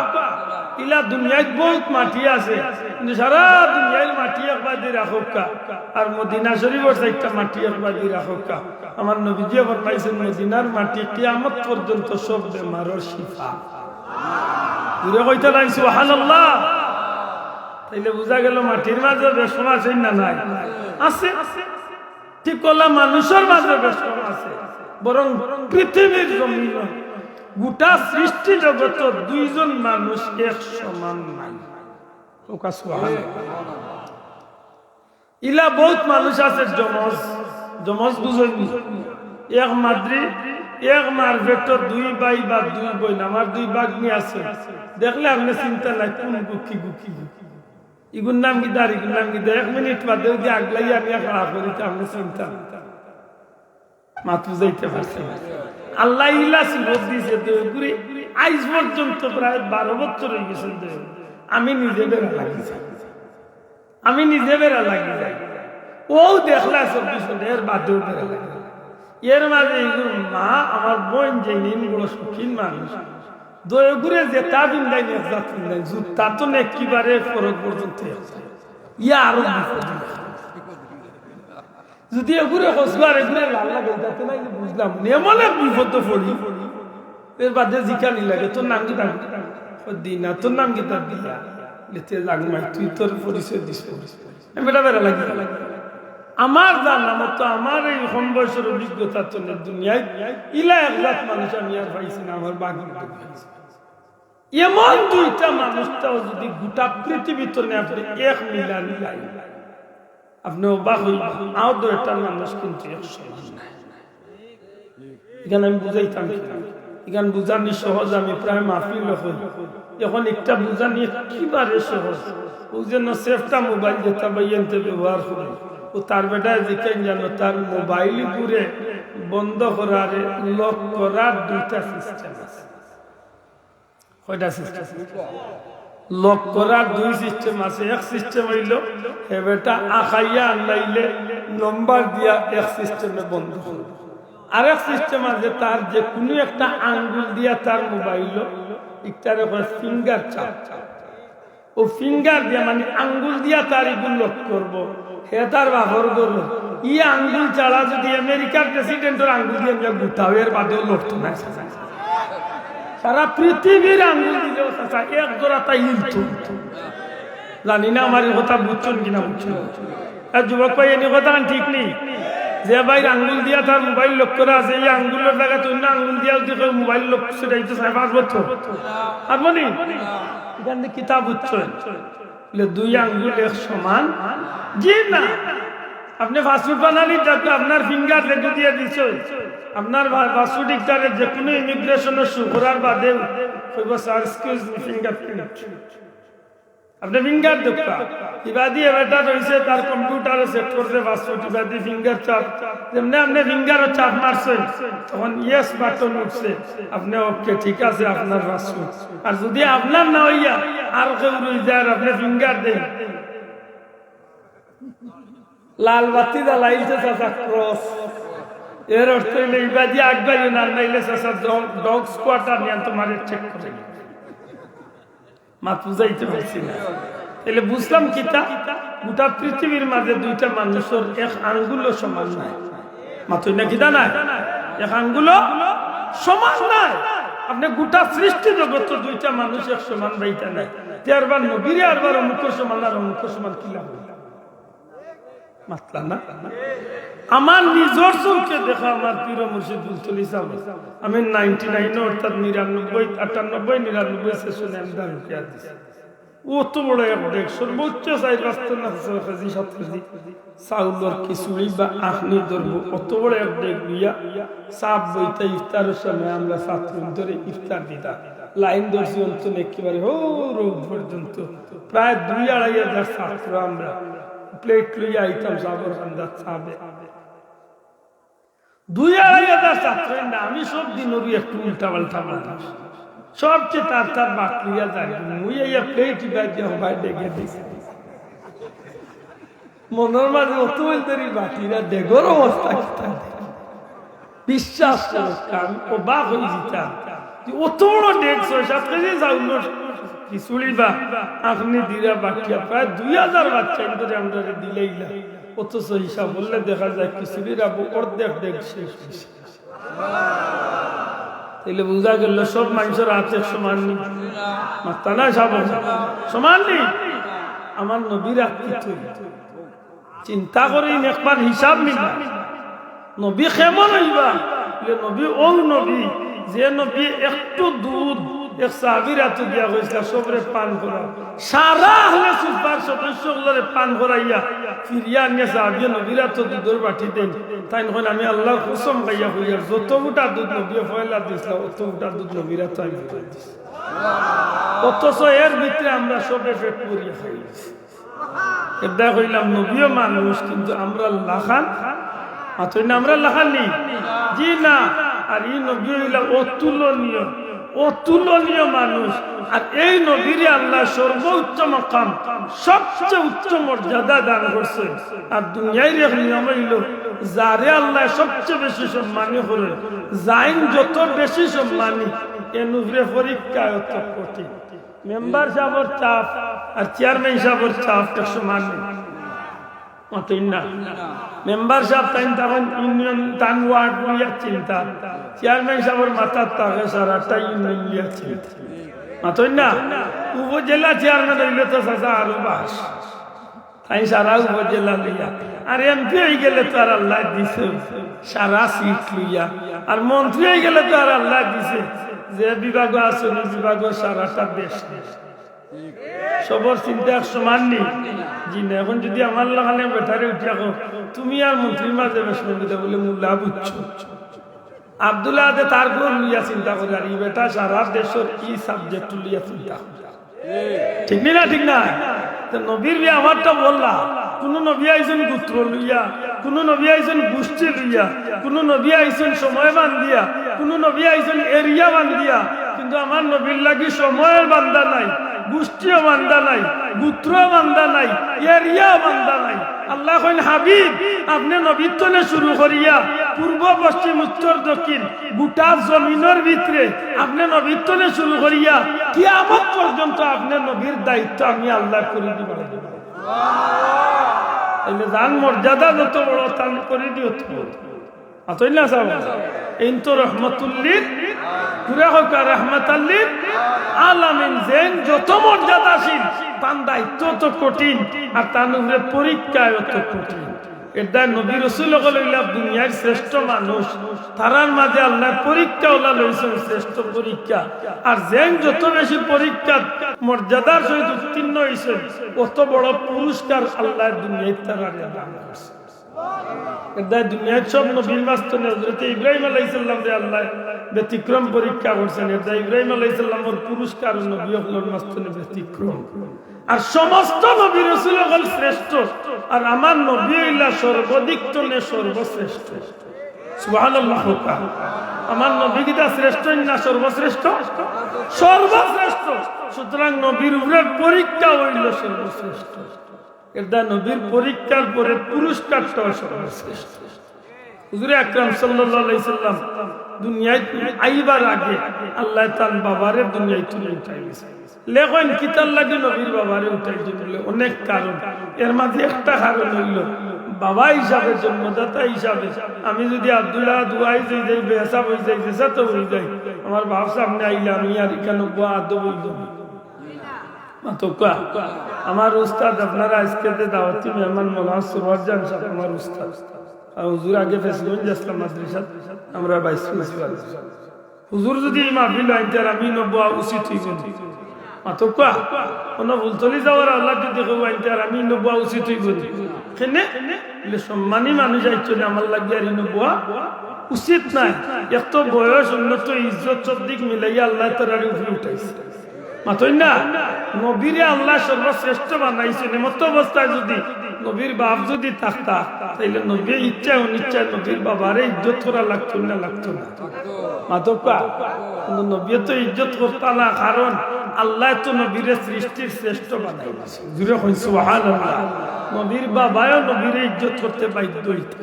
ইলা দুনিয়ায় বহুত মাটি আছে, কিন্তু সারা দুনিয়ার মাটি একবার দিয়ে রাখা। আর মদিনা শরীফের একটা মাটি একবার দিয়ে রাখা। আমার নবীজি ফরমাইছেন মদিনার মাটি কিয়ামত পর্যন্ত সব বেমারের শিফা। দূরে কইতে নাই সুবহানাল্লাহ। তাইলে বোঝা গেল মাটির মাঝে বেশম আছে না নাই? আছে। ঠিক করলাম মানুষের মাঝে বেশম আছে, বরং পৃথিবীর জমিন গোটা সৃষ্টি জগত 2 জন মানুষ এক সমান নাই। ইলা বহুত মানুষ আছে জমজ, জমজ বুঝেনি? এক মাদ্রি এক মার ভেতর 2 ভাই বা 2 বোন। আমার 2 বাগনি আছে, দেখলে আপনি চিন্তা নাই কোন গুকি গুকি গুকি, ইগুর নাম কি দাঁড়ি, ইগুর নাম কি দাঁড়ি। 1 মিনিট বাদে যদি আগলাই আমি খারাপ করি আপনি চিন্তা মাত্র যাইতে পারছি। আল্লাহ ইলা সিবত দিয়েছে দেহগুড়ি আজ পর্যন্ত প্রায় 12 বছর হয়ে গেছে। আমি নিজে বেড়া লাগি যাই, আমি নিজে বেড়া লাগি যাই। ও দেখলা 24 ঘন্টা এর বাদেও বেড়া লাগে। এর মাঝে মা আমার বোন যে নিন বড় সুখীন মানুষ, দয়গুড়ে যে তা দিন দেয় জুতা তো একেবারে ফরক পর্যন্ত ইয়া আরো যদি এগুলো হসবার এগুলো লাল লাগে যাতে না বুঝলাম এমন এক বিপদ পড়ি। এর বাদে জিকানি লাগে তোর নাম কি দিই না, তোর নাম কি তার দিয়া লেতে লাগমাই, তুই তোর পরিচয় দিস। আমি বেটা বেড়া লাগি আমার জানলাম তো আমার এই কম বয়সের অভিজ্ঞতার জন্য দুনিয়ায় ইলা 1 লাখ মানুষ আমি আর পাইছি না। আমার বাকি এমন 2টা মানুষটাও যদি গোটা পৃথিবীতে আপনি এক মিলা মিলাই আপনি অবাক হইবেন। আও 2টা মানুষ কিন্তু এক সমান নাই। এখানে আমি বুঝাইতাম এখানে বুঝানি সহজ, আমি প্রায় মাহফিল হই এখন একটা বুঝানি একেবারে সহজ। ও যেন সেফটা মোবাইল যেটা বাইনতে ব্যবহার করে, ও তার বেটায় যেখানে জানো তার মোবাইল ঘুরে বন্ধ করার লক করার 2টা সিস্টেম আছে। কয়টা সিস্টেম? লক করার 2 সিস্টেম আছে। এক সিস্টেম হইল বেটা আখাইয়া আনলাইলে নম্বর দিয়া এক সিস্টেমে বন্ধ করবে। আরেক সিস্টেম আছে তার যে কোনো একটা আঙ্গুল দিয়া তার মোবাইল একটার ফিঙ্গার চাপ, ও ফিঙ্গার দিয়া মানে আঙ্গুল দিয়া তার এগুলো লক করবো। হে তার ব্যবহার করবো ই আঙ্গুল ছাড়া যদি আমেরিকার প্রেসিডেন্টের আঙ্গুল দিয়ে গুটাও এর বাদেও লড়তো না। সারা পৃথিবীর আঙ্গুল দিলেও এক জোড়া তাই হিলতো। জানি না আমার কথা বুঝছেন কিনা বুঝছেন? যুবক ভাই এনে কথা ঠিক নেই যে ভাই আঙ্গুল দিয়া তার মোবাইল লক করা আছে, এই আঙ্গুলের জায়গা তুই না আঙ্গুল দিয়া যদি মোবাইল লক সেটাইতে 5 বছর আপনি এখানে কিতাব বুঝছেন 2 আঙ্গুল এক সমান? জি না। আপনি ফাস্টফুড বানালি যাতে আপনার ফিঙ্গার রেখে দিয়ে দিচ্ছে, আপনার ফাস্টফুড ইকটারে যে কোনো ইমিগ্রেশনের শুকরার বাদে কইব স্যার এক্সকিউজ মি ফিঙ্গারপ্রিন্ট, আপনি ফিঙ্গার দেখা ইবাদি এটা রয়েছে তার কম্পিউটারে সেট করছে ফাস্টফুড ইবাদি ফিঙ্গার চাপ, যেমনি আপনি ফিঙ্গারও চাপ মারছেন তখন ইয়েস বাটন উঠছে, আপনি ওকে ঠিক আছে আপনার ফাস্টফুড। আর যদি আপনার না হইয়া আর কেউ রয়ে যায় আপনি ফিঙ্গার দেন, লাল বাতি জ্বালাইছে চাচা ক্রস, এর অর্থ হইলে ইবাদি আগবাই না নাইলে চাচা ডগ স্কোয়াটার নিয়ে তোমার চেক করে মা বুঝাইতে পারছি না। তাহলে বুঝলাম কিতা গোটা পৃথিবীর মাঝে 2টা মানুষের এক আঙ্গুলও সমান নাই। মাথুই না কিতা নাই, এক আঙ্গুলও সমান নাই। আপনি গোটা সৃষ্টি জগৎ দুইটা মানুষ এক সমান বাইটা নাই তেরবার নবীরে আরবার অমুক সমান আর অমুক সমান কি লাভ মাতলা না আমার নিজের চোখে দেখা আমার প্রিয় মুর্শিদ বুলতুলি সাহেব আমি 99 অর্থাৎ 99 98 99 সেশনে আমি দান করে দিছি অত বড় এক দেখ সর্বোচ্চ 4 না 7 কেজি চাউলর খিচুড়ি বা আখনি ধরব অত বড় এক দেখ দিয়া সাপ বইতে ইফতারের সময় আমরা ছাত্র ধরে ইফতার দিতাম লাইন ধরছি অঞ্চল একেবারে ও রোদ পর্যন্ত প্রায় 2-2.5 ছাত্র আমরা প্লেট লইয়া আইতাম সাবর খান্দার সাবে 2-2.5 ছাত্র না আমি সব দিনেরই একটু উল্টা পাল্টা মানুষ সবচেয়ে তার বাকলিয়া যায় মুই এই প্লেট দিয়ে ভাই ডেকে দিছি মনের মাঝে অত দেরি বাকিরা ডেগর অবস্থা বিশ্বাস করতাম ও বাক হয়ে যেতাম অত বড় ডেক 6-7 কেজি চাউল খিচুড়ি বা আপনি দিরা বাকিয়া প্রায় 2000 বাচ্চা ইন্দরে আমরা দিলেই না অথচ হিসাব বললে দেখা যায় খিচুড়ির অর্ধেক ডেক শেষ হয়েছে তাইলে বোঝা গেল সব মানুষের হাতে সমান নেই মাত্রা না সব সমান নেই আমার নবীর আকৃতি চিন্তা করি একবার হিসাব নিবা নবী কেমন হইবা নবী ও নবী যে নবী একটু দুধ এক সাহাবীর হাতে দিয়া হয়েছিল সবরে পান করা সারা আহলে সুফার সদস্যগুলোরে পান করাইয়া ফিরিয়া নিয়ে সাহাবী নবীর হাতে দুধের বাটি দেন তাই নয় আমি আল্লাহ কসম খাইয়া হইয়া যত গোটা দুধ নবী ফয়লা দিছিল অত গোটা দুধ নবীর হাতে আমি দিছি অথচ এর ভিতরে আমরা সবে পেট করিয়া খাইছি এটা কইলাম নবীও মানুষ কিন্তু আমরা লাখান মাত্র না আমরা লাখান নি জি না আর এই নবী হইলা অতুলনীয় মানুষ আর এই নবীরে আল্লাহ সর্বোচ্চ মাকাম সবচেয়ে উচ্চ মর্যাদা দান করছে আর দুনিয়ায় এক নিয়ম হইল যারে আল্লাহ সবচেয়ে বেশি সম্মানী করে যাইন যত বেশি সম্মানী এ নবীরে পরীক্ষা অত কঠিন মেম্বার সাহেবের চাপ আর চেয়ারম্যান সাহেবের চাপ তো সমান মতই না মেম্বার সাহেব তাই তখন ইউনিয়ন টান ওয়ার্ড নিয়ে চিন্তা চেয়ারম্যান সাহেবের মাথার থাকে সারাটা ইউনিয়ন নিয়ে চিন্তা মতই না উপজেলা চেয়ারম্যান হইলে তো চাচা আরো বাস তাই সারা উপজেলা লইয়া আর এমপি হয়ে গেলে তো আর আল্লাহ দিছে সারা সিট লইয়া আর মন্ত্রী হয়ে গেলে তো আর আল্লাহ দিছে যে বিভাগ আছে বিভাগ সারাটা দেশ সবর চিন্তা সমান নেই জি না এখন যদি আমার লাগালে বেটারে উঠিয়া তুমি আর মন্ত্রীর মাঝে বেসমিতা বলে মুল্লা বুঝছো আব্দুল্লাহ তার কোন লইয়া চিন্তা করে আর এই বেটা সারা দেশের কি সাবজেক্ট লইয়া চিন্তা ঠিক না ঠিক না নবীর বি আমারটা বললা কোন নবী আইছেন গোত্র লইয়া কোন নবী আইছেন গোষ্ঠী লইয়া কোন নবী আইছেন সময় বান্ধিয়া কোন নবী আইছেন এরিয়া বান্ধিয়া কিন্তু আমার নবীর লাগি সময়ের বান্ধা নাই গোষ্ঠীও বান্ধা নাই গোত্র বান্ধা নাই এরিয়া বান্ধা নাই আল্লাহ কইন হাবিব আপনি নবীত্বনে শুরু করিয়া পূর্ব পশ্চিম উত্তর দক্ষিণ গোটা জমিনের ভিতরে আপনি নবীত্বনে শুরু করিয়া কিয়ামত পর্যন্ত আপনি নবীর দায়িত্ব আমি আল্লাহ করে দিব এলে জান মর্যাদা যত বড় তান করে দিও আতই না সাহেব ইন তো রহমাতুল্লিল পুরা হোক রহমাতাল্লিল আলামিন যেন যত মর্যাদাশীল তার দায়িত্ব তো কঠিন আর তার উপরে পরীক্ষা অত কঠিন এটা নবী রাসূল হইলা দুনিয়ার শ্রেষ্ঠ মানুষ তারার মাঝে আল্লাহ পরীক্ষা ওলা লইছেন শ্রেষ্ঠ পরীক্ষা আর যেন যত বেশি পরীক্ষা মর্যাদার সহিত উত্তীর্ণ হইছেন কত বড় পুরস্কার আল্লাহ দুনিয়ায় তারা দান করছে এটা দুনিয়ার সব নবীর মাঝখানে হযরত ইব্রাহিম আলাইহিস সালাম রে আল্লাহ ব্যতিক্রম পরীক্ষা করছেন এটা ইব্রাহিম আলাইহিস সালামের পুরস্কার নবী হলোর মাঝখানে ব্যতিক্রম আর সমস্ত নবী রাসূল হল শ্রেষ্ঠ আর আমার নবী হইলা সর্বাধিক তনে সর্বশ্রেষ্ঠ সুবহানাল্লাহ আমার নবী কিটা শ্রেষ্ঠ না সর্বশ্রেষ্ঠ সর্বশ্রেষ্ঠ সুতরাং নবীর উপরে পরীক্ষা হইল সর্বশ্রেষ্ঠ এটা নবীর পরীক্ষার পরে পুরস্কারটাও সর্বশ্রেষ্ঠ হুজুর আকরাম সাল্লাল্লাহু আলাইহি সাল্লাম দুনিয়ায় আইবার আগে আল্লাহ তাআলা বাবারে দুনিয়ায় তুলে উঠাইছে লেখেন কিতাল লাগে নবীর বাবারে উঠাইতে বলে অনেক কারণ এর মাঝে একটা কারণ হইল বাবা হিসাবে জন্মদাতা হিসাবে আমি যদি আব্দুল্লাহ দুয়াই যাই বেসাব হয়ে যাই যেসা তো হয়ে যাই আমার বাপ সামনে আইলে আমি আর এখানে গোয়া আদব আমার উস্তাদ আপনারা আজকে দাওয়াতি মেহমান মৌলানা সুরওয়ারজান সাহেব আমার উস্তাদ হুজুর আগে ফেসগঞ্জ আসলাম মাদ্রাসাত আমরা ভাইস প্রিন্সিপাল হুজুর যদি এই মাহফিল আইতে আর আমি নবুয়া উচিত হইব মাতকা কোন ভুলতলি যাওয়ার আল্লাহ যদি কেউ আইতে আর আমি নবুয়া উচিত হইব কেনে সম্মানী মানুষ আইছো আমার লাগে আর নবুয়া উচিত নাই এত বয়স উন্নত ইজ্জত সব দিক মিলাইয়া আল্লাহ তাআলার উপরে উঠাইছে মাতই না নবীরে আল্লাহ সর্বশ্রেষ্ঠ বানাইছেন এমত অবস্থায় যদি নবীর বাপ যদি থাকতা তাইলে নবীর ইচ্ছা অনিচ্ছায় নবীর বাবারে ইজ্জত করা লাগতো না মাতকা কিন্তু নবী তো ইজ্জত করতা না কারণ আল্লাহ তো নবীরে সৃষ্টির শ্রেষ্ঠ বানাইছে জুরে কই সুবহানাল্লাহ নবীর বাবাও নবীরে ইজ্জত করতে বাধ্য হইতো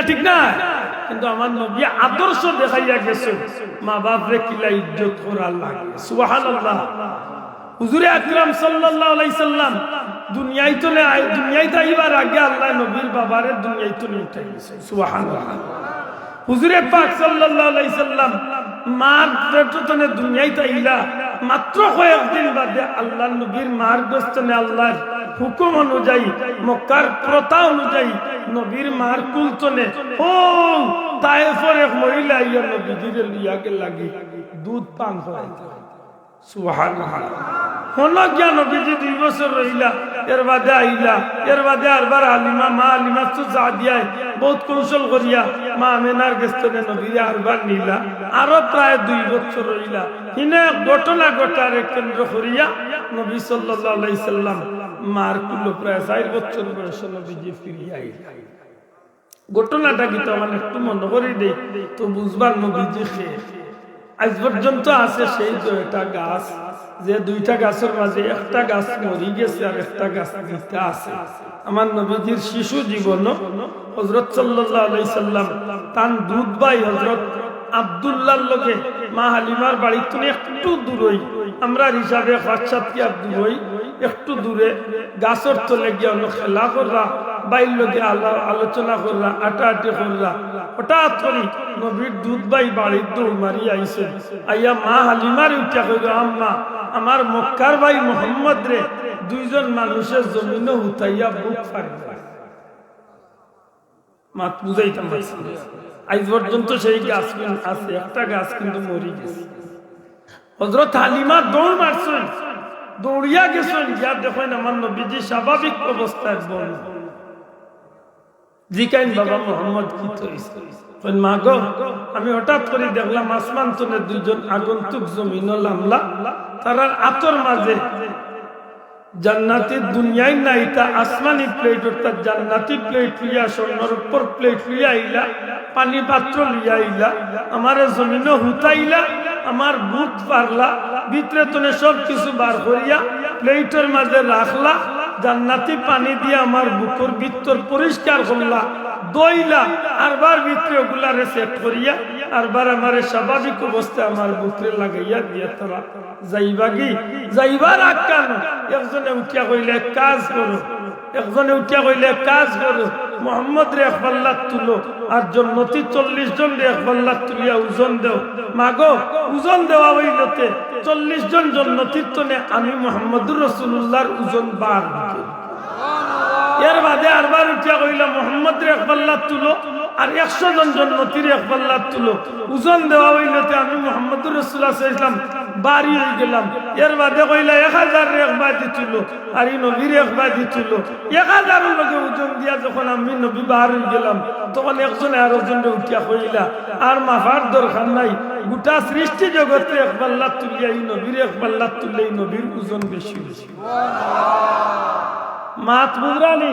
ঠিক না কিন্তু আমার নবী আদর্শ দেখাইয়া গেছে মা বাপরে কিলা ইজ্জত করার লাগে সুবহানাল্লাহ হুজুরে আকরাম সাল্লাল্লাহু আলাইহি সাল্লাম দুনিয়াতে আইবার আগে আল্লাহ নবীর বাবারে দুনিয়াতে নিয়ে উঠাইছে সুবহানাল্লাহ হুজুরে পাক সাল্লাল্লাহু আলাইহি সাল্লাম মার পেটনে দুনিয়াতে আইলা মাত্র কয়েকদিন বাদে আল্লাহ নবীর মার গোস্তনে আল্লাহর হুকুম অনুযায়ী মক্কার প্রথা অনুযায়ী নবীর মার কুলতনে ও তায়েফের এক মহিলা ইয়া নবীজির লিয়াকে লাগি দুধ পান করাইতে সুবহানাল্লাহ হলো জ্ঞান নবীজি 2 বছর রইলা এর বাদে আইলা এর বাদে আরবার মা আলিমা তো যা দিয়ায় বহুত কৌশল করিয়া মা আমেনার গেস্তনে নবীরে আরবার নিলা আরো প্রায় 2 বছর রইলা হিনে ঘটনা ঘটারে কেন্দ্র করিয়া নবী সাল্লাল্লাহু আলাইহি সাল্লাম মার কুল প্রায় 4 বছর বয়সে নবীজি ফিরিয়া আইলা ঘটনাটা কি তো মানে একটু মনে করি দেই তো বুঝবার নবীজি খেয়ে আজ পর্যন্ত আছে সেই যে এটা গাছ যে 2টা গাছের মাঝে একটা গাছ মরি গেছে আর একটা গাছ দিতে আছে আমার নবীজির শিশু জীবন হযরত সাল্লাল্লাহু আলাইহি সাল্লাম তান দুধ ভাই হযরত আব্দুল্লাহর লগে মা হালিমার বাড়ি থেকে একটু দূরই আমরা হিসাবে 5-7 কি দূরই একটু দূরে গাছের তলে গিয়া খেলা করা বাইর লগে আলোচনা করা আটাআটি করা হঠাৎ করে নবীর দুধ ভাই বাড়ির দৌড় মারি আইছে আইয়া মা হালিমার উঠা কইল আম্মা আমার মক্কার ভাই মোহাম্মদ রে 2 জন মানুষের জমিনে উঠাইয়া বুক ফাড়ি মাত বুঝাইতাম আজ পর্যন্ত সেই গাছ আছে একটা গাছ কিন্তু মরি গেছে হযরত হালিমা দৌড় মারছেন দৌড়িয়া গেছেন যা দেখেন আমার নবীজি স্বাভাবিক অবস্থায় বল জিকাইন বাবা মোহাম্মদ কি হইছে কোন মা গো আমি হঠাৎ করে দেখলাম আসমান তলে 2 জন আগন্তুক জমিনে নামলা তারার আতর মাঝে জান্নাতি দুনিয়ায় নাই তা আসমানি প্লেট অর্থাৎ জান্নাতি প্লেট লিয়া সোনার উপর প্লেট লিয়া আইলা পানি পাত্র লিয়া আইলা আমার জমিনে হুতাইলা আমার বুক পারলা ভিতরে তনে সব কিছু বার করিয়া প্লেটের মাঝে রাখলা জান্নাতি পানি দিয়ে আমার বুকের ভিতর পরিষ্কার করলা দইলা আরবার ভিতরে ওগুলারে সেট করিয়া আরবার আমার স্বাভাবিক অবস্থায় আমার বুকে লাগাইয়া দিয়া তারা যাইবার আকান একজনে উঠিয়া কইলে কাজ করো মোহাম্মদ রে এক পাল্লা তুলো আর জন্নতি 40 জন রে এক পাল্লা তুলিয়া ওজন দেও মাগো ওজন দেওয়া হইলতে 40 জন জন্নতির তনে আমি মুহাম্মদুর রাসূলুল্লাহর ওজন বার এর বাদে আরবার উঠিয়া কইলা মোহাম্মদ রে এক পাল্লা তুলো আর 100 জন জন্নতির এক পাল্লা তুলো ওজন দেওয়া হইলতে আমি মুহাম্মদুর রাসূলুল্লাহ সাল্লাল্লাহু আলাইহি ওয়াসাল্লাম বাড়ি হয়ে গেলাম এর বাদে কইলা 1000 রে এক বাদি তুলো আর এই নবীর এক বাদি তুলো 1000 এর লগে ওজন দিয়া যখন আমি নবী বার হয়ে গেলাম তখন একজন আর একজনরে উঠিয়া কইলা আর মাফার দরকার নাই গোটা সৃষ্টি জগতে এক পাল্লা তুলিয়া এই নবীর এক পাল্লা তুললে নবীর ওজন বেশি মাত বুঝরানি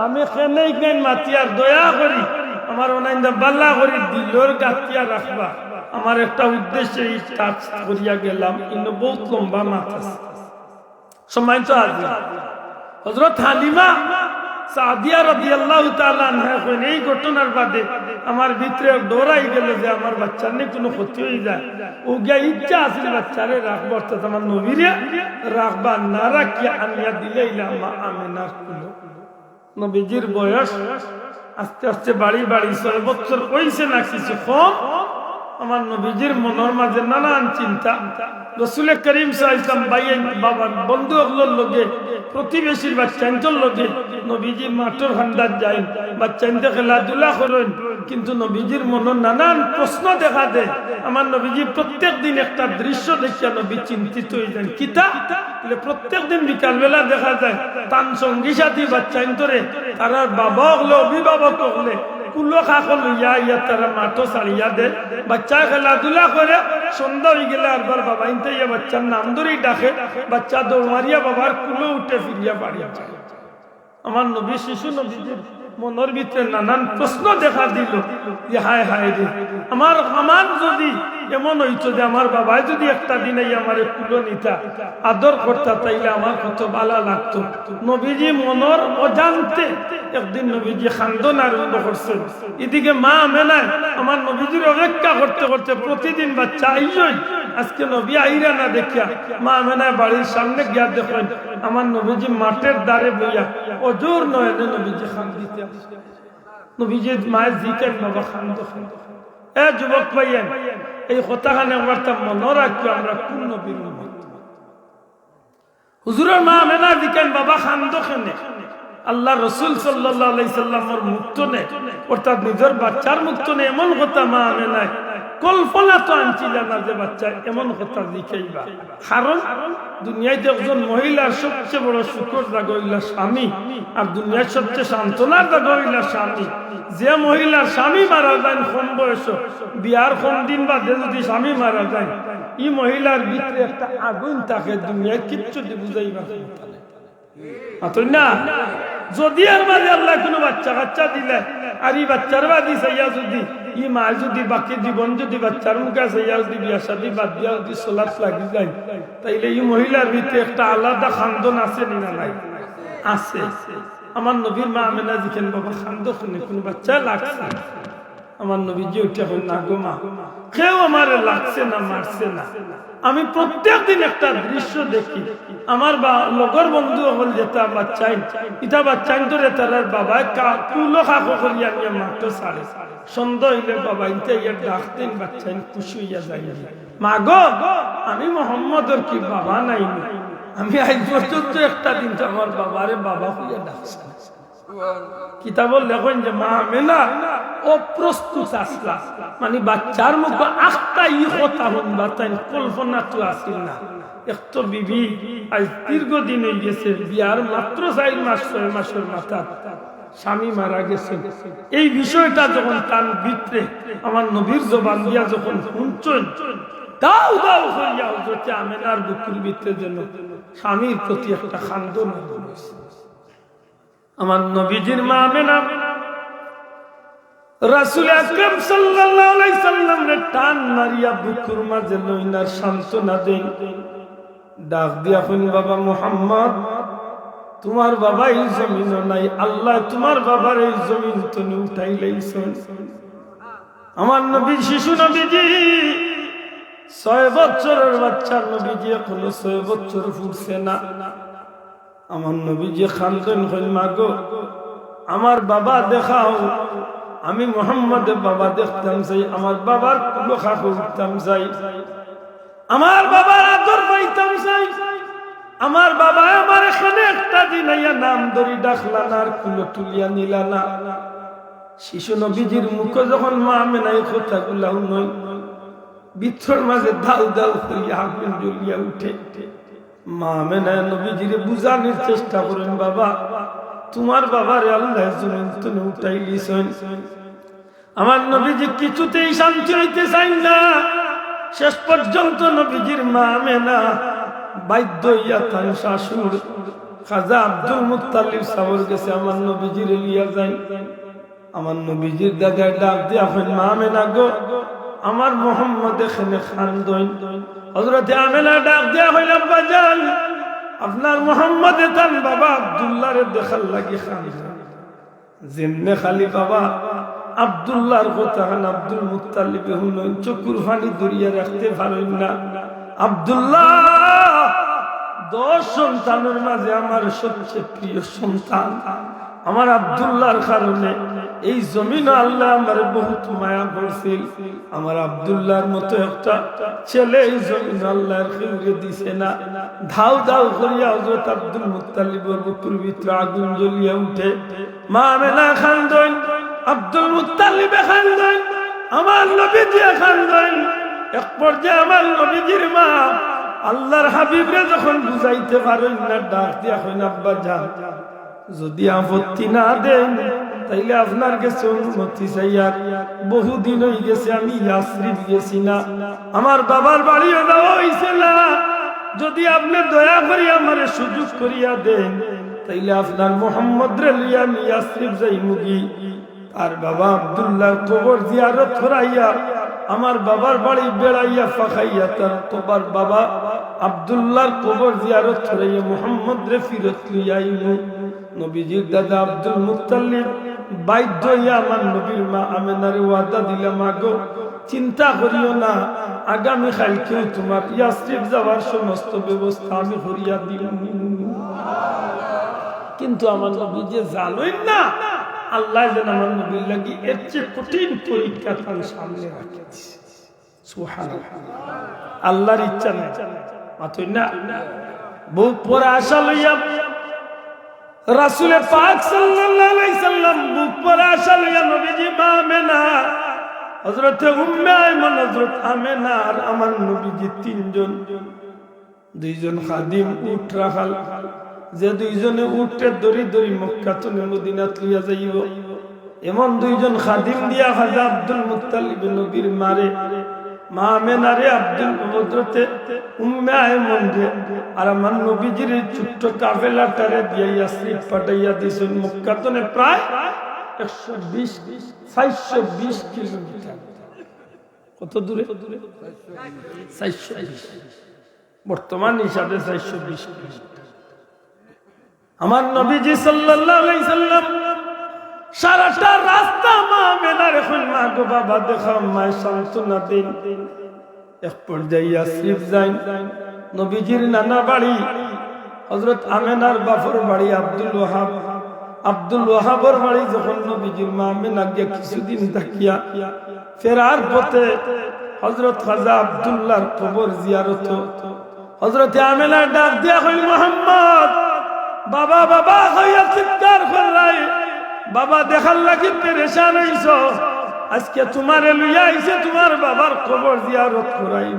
আমি কেনেই কেন মাতিয়ার দয়া করি আমার অনাইন্দা বাল্লা করি দিলর গাতিয়া রাখবা আমার একটা উদ্দেশ্যে এই টাচ করিয়া গেলাম কিন্তু বহুত লম্বা মাথা সময় তো আজ হযরত হালিমা সাদিয়া রাদিয়াল্লাহু তাআলা আনহা কইন এই ঘটনার বাদে আমার ভিতরে ডরাই গেল যে আমার বাচ্চার নে কোনো ক্ষতি হয়ে যায় ও গিয়া ইচ্ছা আছে বাচ্চারে রাখবো অর্থাৎ আমার নবীরে রাখবা না রাখিয়া আনিয়া দিলে মা আমেনার কুলো নবীজির বয়স আস্তে আস্তে বাড়ি 6 বছর হইছে না কিছু কম আমার নবীজির মনের মাঝে নানান চিন্তা। রাসূল করিম সাল্লাল্লাহু আলাইহি ওয়াসাল্লাম ভাই বাবা বন্ধু হলোর লগে প্রতিবেশীর বাচ্চাদের লগে নবীজি মাঠের হান্দার যায়, বাচ্চাদের খেলাধুলা করেন, কিন্তু নবীজির মনে নানান প্রশ্ন দেখা দেয়। আমার নবীজি প্রত্যেক দিন একটা দৃশ্য দেখিয়া নবী চিন্তিত হয়ে যান। কিতা বলে প্রত্যেক দিন বিকালবেলা দেখা যায় তান সঙ্গী সাথী বাচ্চাইন্তরে তারা বাবা হলে অভিভাবক হলে কুলো খাকল লইয়া ইয়া তারা মাঠো ছাড়িয়া দে, বাচ্চা খেলাধুলা করে সন্ধ্যা হয়ে গেলে আরবার বাবা ইনতে ইয়া বাচ্চার নাম ধরেই ডাকে, বাচ্চা দৌড় মারিয়া বাবার কুলো উঠে ফিরিয়া বাড়িয়া যায়। আমার নবী শিশু নবীজির মনের ভিতরে নানান প্রশ্ন দেখা দিল যে হায় হায় রে, আমার যদি এমন হইতো যে আমার বাবাই যদি একটা দিন আমার কুলো নিতা আদর করতা তাইলে আমার কত ভালো লাগতো। নবীজি মনের অজান্তে একদিন নবীজি খান্দন আরম্ভ করছেন। এদিকে মা আমেনা আমার নবীজির অপেক্ষা করতে করতে প্রতিদিন বাচ্চা আইজই, আজকে নবী আইরা না দেখিয়া মা আমেনা বাড়ির সামনে গিয়া দেখেন আমার নবীজি মাঠের দ্বারে বইয়া অজোর নয় নবীজি খান দিতে। নবীজি মায়ের জিকেন বাবা খান্দ খান্দ। এ যুবক ভাইয়েন, এই কথাখানে আমার মনে রাখি আমরা কোন নবীর উম্মত। হুজুরের মা আমেনা জিকেন বাবা খান্দ খানে আল্লাহ রসুল সাল্লাল্লাহু আলাইহি সাল্লামের মুক্ত নে, অর্থাৎ নিজের বাচ্চার মুক্ত নে এমন কথা মা আমেনায় কল্পনা তো আনছিল না যে বাচ্চা এমন কথা লিখাইবা। কারণ দুনিয়ায় একজন মহিলার সবচেয়ে বড় সুখর জায়গা হইলা স্বামী, আর দুনিয়ার সবচেয়ে সান্ত্বনার জায়গা হইলা স্বামী। যে মহিলার স্বামী মারা যায় কম বয়স, বিয়ার কম দিন বাদে যদি স্বামী মারা যায়, এই মহিলার ভিতরে একটা আগুন থাকে দুনিয়ায় কিচ্ছু বুঝাইবা না। যদি আর মাঝে আল্লাহ কোনো বাচ্চা কাচ্চা দিলে আর এই বাচ্চার বাদি চাইয়া যদি ই মা যদি বাকি জীবন যদি বাচ্চার মুখে চাইয়া যদি বিয়া শাদী বাদ দিয়া যদি সোলাত লাগি যায়, তাইলে এই মহিলার ভিতরে একটা আলাদা খান্দন আছে না নাই? আছে। আমার নবীর মা আমেনা জিকেন বাবা খান্দন শুনে কোনো বাচ্চা লাগছে, আমার নবীজি উঠে এখন না গো মা, কেউ আমার লাগছে না মারছে না। আমি প্রত্যেক দিন একটা দৃশ্য দেখি, আমার লগর বন্ধু হল যেটা বাচ্চাই ইটা বাচ্চাই ধরে তার বাবা কুলো খাকো করিয়া নিয়ে মাত্র সাড়ে সন্ধ্যা হইলে বাবা ইনতে ইয়ে ডাকতেন বাচ্চাই খুশি হইয়া যাই। মা গো, আমি মোহাম্মদের কি বাবা নাই, আমি আজ পর্যন্ত একটা দিন তো আমার বাবারে বাবা হইয়া ডাকছে। কিতাবল লেখেন যে মা আমেনা অপ্রস্তুত আসলা, মানে বাচ্চার মুখ আখটা ই কথা শুনবা তাই কল্পনা তো আসিল না। একটু বিবি আজ দীর্ঘদিন হয়ে গেছে, বিয়ার মাত্র 4 মাস 6 মাসের মাথা স্বামী মারা গেছে। এই বিষয়টা যখন তার ভিতরে আমার নবীর জবান দিয়া যখন শুনছেন, দাও দাও হইয়া হযরত আমেনার বুকের ভিতরে যেন স্বামীর প্রতি একটা খান্দন হয়েছে। আমার নবীজির মা আমেনা রাসূল আকরাম সাল্লাল্লাহু আলাইহি সাল্লামের টান মারিয়া বুকের মাঝে লইনার সান্ত্বনা দেন, ডাক দিয়া কইন বাবা মুহাম্মদ, তোমার বাবা এই জমিন নাই, আল্লাহ তোমার বাবার এই জমিন তুমি উঠাই লাইছেন। আমার নবী শিশু নবীজি 6 বছরের বাচ্চা নবীজি এখনো 6 বছর ফুটছে না। আমার নবীজি খান্দন কইল মা গো, আমার বাবা দেখাও, আমি মুহাম্মদের বাবা দেখতাম চাই, আমার বাবার কুলো খাকো উঠতাম চাই, আমার বাবার আদর পাইতাম চাই, আমার বাবা আমার এখানে একটা দিন আইয়া নাম ধরি ডাকলা না আর কুলো তুলিয়া নিলা না। শিশু নবীজির মুখে যখন মা আমেনাই কথাগুলা নয়, বিচ্ছর মাঝে দাউ দাউ করিয়া আগুন জ্বলিয়া উঠে। মা আমেনা নবীজিরে বুঝানোর চেষ্টা করেন, বাবা তোমার বাবার আল্লাহ জমিন তুমি উঠাই লিছেন। আমার নবীজি কিছুতেই শান্তি হইতে চাই না। শেষ পর্যন্ত নবীজির মা আমেনা বাধ্য হইয়া তার শাশুড় খাজা আব্দুল মুত্তালিব সাবর গেছে আমার নবীজির লিয়া যায়। আমার নবীজির দাদার ডাক দিয়া কইন মা আমেনা গো, আমার মুহাম্মদ এখানে খান্দন। হযরত আমেনা ডাক দিয়া কইল বাজান, আপনার মুহাম্মদ তার বাবা আব্দুল্লাহর দেখার লাগি খান্দন। যেমনে খালি বাবা আব্দুল্লাহর কথা আব্দুল মুত্তালিব হলেন চকুর পানি দরিয়া রাখতে পারেন না। আব্দুল্লাহ 10 সন্তানের মাঝে আমার সবচেয়ে প্রিয় সন্তান, আমার আব্দুল্লাহর কারণে এই জমিনে আল্লাহ আমার বহুত মায়া করছিল। আমার আব্দুল্লাহর মতো একটা ছেলে এই জমিন আল্লাহর খেউরে দিছে না। ধাও ধাও করিয়া হযরত আব্দুল মুত্তালিবের বুকের ভিতরে আগুন জ্বলিয়া উঠে। মা আমেনা খান্দন, আব্দুল মুত্তালিব খান্দন, আমার নবীজি খান্দন। এক পর্যায়ে আমার নবীজির মা আল্লাহর হাবিবরে যখন বুঝাইতে পারেন না, ডাক দিয়া কইন আব্বা যান, যদি আপত্তি না দেন তাইলে আপনার কাছে অনুমতি চাই। আর বহুদিন হয়ে গেছে আমি ইয়াসরিব গেছি না, আমার বাবার বাড়িও যাওয়া হইছে না। যদি আপনি দয়া করে আমারে সুযোগ করিয়া দেন তাইলে আপনার মোহাম্মদ রে লিয়া আমি ইয়াসরিব যাইমুগি। আর বাবা আব্দুল্লাহর কবর জিয়ারত করাইয়া আমার বাবার বাড়ি বেড়াইয়া ফাঁকাইয়া তার কবর বাবা আব্দুল্লাহর কবর জিয়ারত করাইয়া মোহাম্মদ রে ফিরত লইয়া আইমু। নবীজির দাদা আব্দুল মুত্তালিব বাধ্য হইয়া আমার নবীর মা আমেনারে ওয়াদা দিলাম, আগো চিন্তা করিও না, আগামী কালকেও তোমার ইয়াসরিব যাওয়ার সমস্ত ব্যবস্থা আমি করিয়া দিব। কিন্তু আমার নবী যে জানোই না, আল্লাহ যেন আমার নবীর লাগি এর চেয়ে কঠিন পরীক্ষা তার সামনে রাখেছে। সুবহানাল্লাহ, আল্লাহর ইচ্ছা নাই মাতই না। বহু পরে আশা লইয়া রাসূল পাক সাল্লাল্লাহু আলাইহি সাল্লাম বুক পরে আশা লইয়া নবীজি মা আমেনা, হযরত উম্মে আইমান, হযরত আমেনা আর আমার নবীজি তিনজন, দুইজন খাদিম উট রাখাল, যে দুইজনে উটে দড়ি দড়ি মক্কা থেকে মদিনাত লইয়া যাইব, এমন দুইজন খাদিম দিয়া খাজা আব্দুল মুত্তালিব নবীর মারে মা আমেনারে আব্দুল হযরতে উম্মে আইমান রে আর আমার নবীজির ছোট্ট কাফেলাটারে দিয়া ইয়াসরিব পাঠাইয়া দিছেন। মক্কা থেকে প্রায় 420 কিলোমিটার। কত দূরে? 420, বর্তমান হিসাবে 420 কিলোমিটার। আমার নবীজি সাল্লাল্লাহু আলাইহি সাল্লাম সারাটা রাস্তা মা আমেনার এখন মা গো বাবা দেখাও, মায়ের সান্ত্বনা দিন। এক পর্যায়ে ইয়াসরিব যাই, নবীজির নানা বাড়ি হযরত আমেনার বাপর বাড়ি আব্দুল ওয়াহাব, আব্দুল ওয়াহাবর বাড়ি যখন নবীজির মা আমেনা গিয়া কিছুদিন থাকিয়া ফেরার পথে হযরত খাজা আব্দুল্লাহর কবর জিয়ারত, হযরত আমেনা ডাক দিয়া কইল, মুহাম্মদ বাবা বাবা কইয়া চিৎকার করলাই, বাবা দেখার লাগি পেরেশান হইছো, আজকে তোমারে লইয়া আইছে তোমার বাবার কবর জিয়ারত করাই।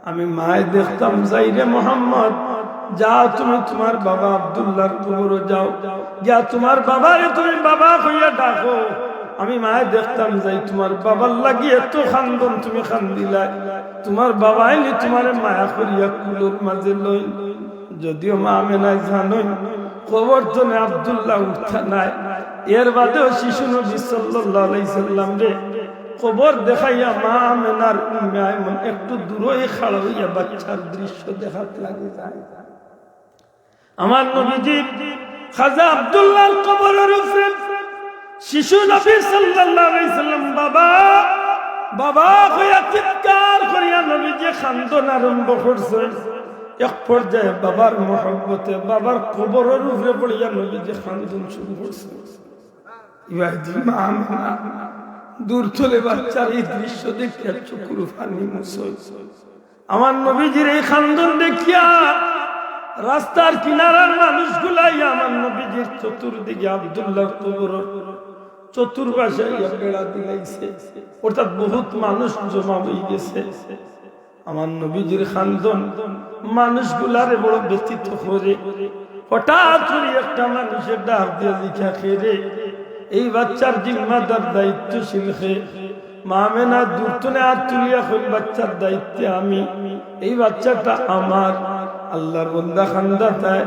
আমি মায়ে দেখতাম যাই রে মুহাম্মদ, যাও তুমি তোমার বাবা আব্দুল্লাহর কবরে যাও, গিয়া তোমার বাবারে তুমি বাবা কইয়া ডাকো। আমি মায়ে দেখতাম যাই তোমার বাবার লাগি এত খান্দন তুমি খান্দিলাই, তোমার বাবা আইনি তোমারে মায়া করিয়া কুলোর মাঝে লই। যদিও মা আমেনা জানোই কবর তো আব্দুল্লাহ উঠা নাই, এর বাদেও শিশু নবী সাল্লাল্লাহু আলাইহি সাল্লাম রে কবর দেখাইয়া মা আমেনার উম্মে আইমান একটু দূরে খাড়া হইয়া বাচ্চার দৃশ্য দেখাতে লাগে যায়। আমার নবীজি খাজা আব্দুল্লাহর কবরের উপরে শিশু নবী সাল্লাল্লাহু আলাইহি সাল্লাম বাবা বাবা কইয়া চিৎকার করিয়া নবীজি খান্দন আরম্ভ করছেন। এক পর্যায়ে বাবার মহব্বতে বাবার কবরের উপরে পড়িয়া নবীজি খান্দন শুরু করছে। দূর চলে বাচ্চার এই দৃশ্য দেখিয়া চোখের পানি মুছে। আমার নবীজির এই খান্দন দেখিয়া রাস্তার কিনারার মানুষগুলাই আমার নবীজির চতুর্দিকে আব্দুল্লাহর কবর চতুর্পাশে বেড়া দিলাইছে, অর্থাৎ বহুত মানুষ জমা হয়ে গেছে। আমার নবীজির খান্দন মানুষগুলারে বড় ব্যতীত করে। হঠাৎ করে একটা মানুষের ডাক দিয়ে লিখা খেয়ে এই বাচ্চার জিম্মাদার দায়িত্বশীল খে মা আমেনা দূরতনে হাত তুলিয়া কই বাচ্চার দায়িত্বে আমি, এই বাচ্চাটা আমার। আল্লাহর বান্দা খান্দা তাই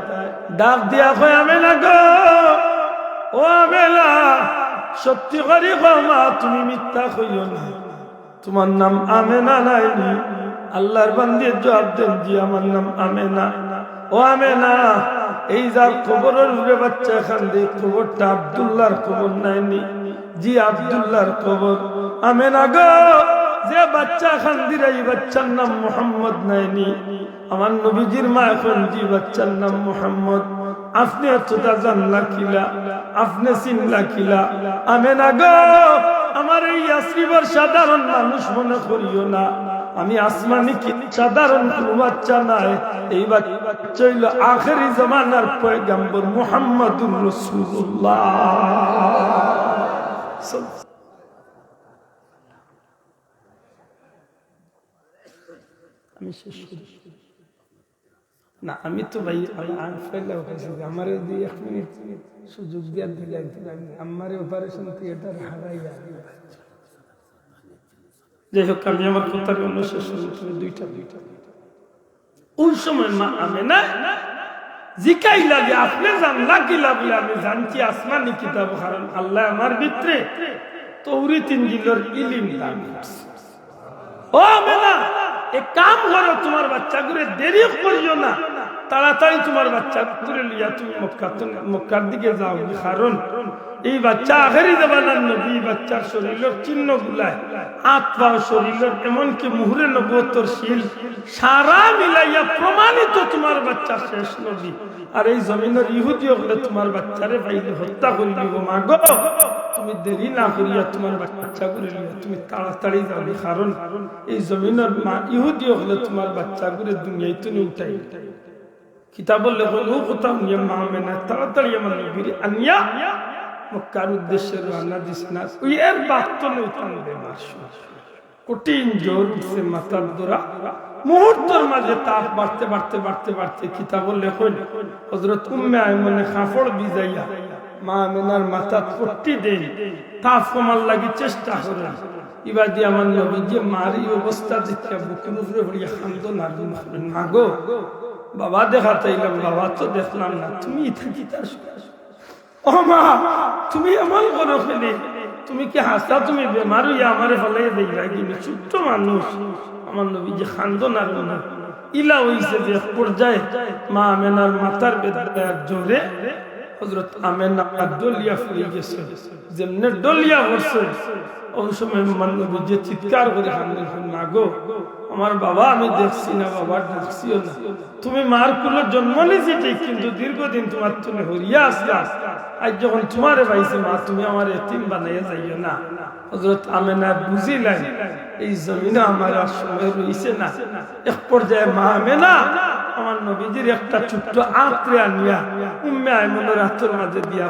ডাক দিয়া কই আমেনা গো, ও আমেনা সত্যি করে গো মা, তুমি মিথ্যা কইও না, তোমার নাম আমেনা নাইনি। আল্লাহর বান্দে জবাব দেন, জি আমার নাম আমেনা। ও আমেনা, এই যার কবরের উপরে বাচ্চা খান্দে কবরটা আব্দুল্লাহর কবর নাইনি? জি আব্দুল্লাহর কবর। আমেনা গো, যে বাচ্চা খান্দির এই বাচ্চার নাম মুহাম্মদ নাইনি? আমার নবীজির মা এখন জি বাচ্চার নাম মুহাম্মদ। আপনি এতটা জানলা কিলা, আপনি চিনলা কিলা? আমেনা গো, আমার এই ইয়াসরিবের সাধারণ মানুষ মনে করিও না, আমি আসমানি কি সাধারণ কোনো বাচ্চা নাই। এই বাচ্চা হইল আখেরি জামানার পয়গম্বর মুহাম্মদুর রাসূলুল্লাহ। আমি শেষ করি না, আমি তো ভাই আমার এক মিনিট সুযোগ দিয়া দিলাম, আমার অপারেশন থিয়েটার হারাইয়া। যাই হোক, আমি আমার কথার জন্য শেষ করি দুইটা। ওই সময় মা আমেনা জিকাই লাগে, আপনি জানলা কি লাগলে? আমি জানছি আসমানি কিতাব, কারণ আল্লাহ আমার ভিতরে তৌরাত ইনজিলের ইলম দান করছে। ও আমেনা, এক কাম করো, তোমার বাচ্চা করে দেরি করিও না, তাড়াতাড়ি তোমার বাচ্চা করে লিয়া তুমি মক্কার দিকে যাও, কারণ এই বাচ্চা আখেরি জামানার নবী। বাচ্চার শরীরের চিহ্ন গুলায়, হাত পা শরীরের, এমনকি মুহরে নবুয়তের শিল সারা মিলাইয়া প্রমাণিত তোমার বাচ্চা শেষ নবী। আর এই জমিনের ইহুদি হলে তোমার বাচ্চারে পাইলে হত্যা করি দিব। মা গো, তুমি দেরি না করিয়া তোমার বাচ্চা করে লিয়া তুমি তাড়াতাড়ি যাবে, কারণ এই জমিনের মা ইহুদি হলে তোমার বাচ্চা করে দুনিয়ায় তুমি উঠাই। কিতাবল লেখল ও কোথাও নিয়ে মা মেনা তাড়াতাড়ি আমার নবীর আনিয়া মক্কার উদ্দেশ্যে রওনা দিস না। ওই এর বাক্ত নইতাম বেমার, কঠিন জ্বর উঠছে, মাথার দোরা, মুহূর্তের মাঝে তাপ বাড়তে বাড়তে বাড়তে বাড়তে কিতাবল লেখল হযরত উম্মে আয়মনে কাপড় ভিজাইয়া মা মেনার মাথা পট্টি দেন, তাপ কমার লাগি চেষ্টা করেন। এবার দিয়ে আমার নবী যে মার এই অবস্থা দেখে বুকের উপরে পড়িয়া কান্দো না, মা গো, বাবা দেখা চাইলাম, বাবা তো দেখলাম না, তুমি থাকি তার। ও মা, তুমি এমন করো ফেলে, তুমি কি হাসা, তুমি বেমার হইয়া আমারে ফলাই দেখবা কিনা? ছোট্ট মানুষ। আমার নবী যে কান্দো না না, ইলা হইছে যে পর্যায়ে মা আমেনার মাথার বেদনা জোরে হযরত আমেনা ডলিয়া ফুলে গেছে। যেমনে ডলিয়া পড়ছে, ওই সময় আমার নবী যে চিৎকার করে কান্দেন, মা গো, আমার বাবা আমি দেখছি না, বাবা দেখছিও না। তুমি মার কুলে জন্ম নিয়েছি ঠিক, কিন্তু দীর্ঘদিন তোমার তুমি হরিয়া আসলা। আজ যখন তোমারে পাইছি মা, তুমি আমার এতিম বানাইয়া যাইও না। হযরত আমেনা বুঝিলেন এই জমিনে আমার আর সময় রয়েছে না। এক পর্যায়ে মা আমেনা আমার নবীজির একটা ছোট্ট আঁকড়ে আনিয়া উম্মে আয়মনের হাতের মাঝে দিয়া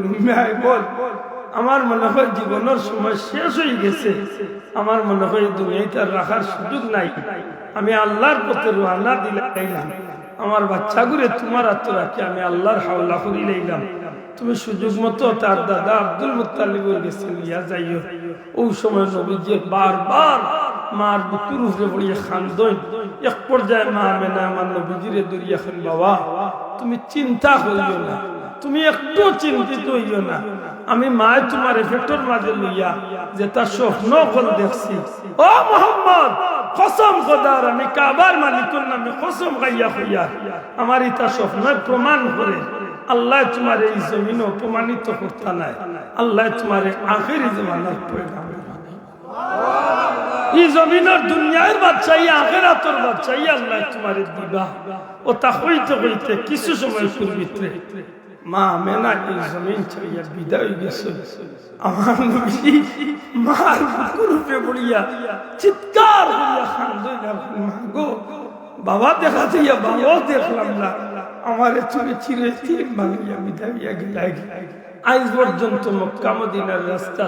উম্মে আয়মন, আমার মনে হয় জীবনের সময় শেষ হয়ে গেছে, আমার মনে হয় দুনিয়াতে রাখার সুযোগ নাই, আমি আল্লাহর পথে রওনা দিলাম, আমার বাচ্চাগুলো তোমার হাতে রাখি আমি আল্লাহর হাওলা করি লইলাম। তুমি সুযোগ মতো তার দাদা আব্দুল মুত্তালিবের কাছে নিয়ে যাইও। ওই সময় নবীজি বারবার মার বুকের উপরে পড়িয়া কান্দন। এক পর্যায়ে মা আমেনা আমার নবীজিরে দরিয়া খান, বাবা তুমি চিন্তা করিও না, তুমি একটু চিন্তিত হইও না, আমি মায় তোমার পেটের মাঝে লইয়া যেটা স্বপ্ন করে দেখছি, ও মুহাম্মদ কসম খোদার, আমি কাবার মালিকের নামে কসম খাইয়া হইয়া আমার ইটা স্বপ্ন প্রমাণ করে আল্লাহ তোমার এই জমিন অপমানিত করতে নাই, আল্লাহ তোমার আখেরি জামানার পয়গাম্বর এই জমিনের দুনিয়ার বাদশাহী আখিরাতের বাদশাহী আল্লাহ তোমার দিবা। ও তা হইতে হইতে কিছু সময় পূর্বে মা আমেনা এই জমিন ছাড়িয়া বিদায় গেছে। আমার নবী মার বুকের উপরে পড়িয়া চিৎকার করিয়া কান্দই না, মা গো, বাবা দেখা দিয়া বাবাও দেখলাম না, আমারে তুমি চিরে চিরে বানিয়া বিদায় গেলাই। আজ পর্যন্ত মক্কা মদিনার রাস্তা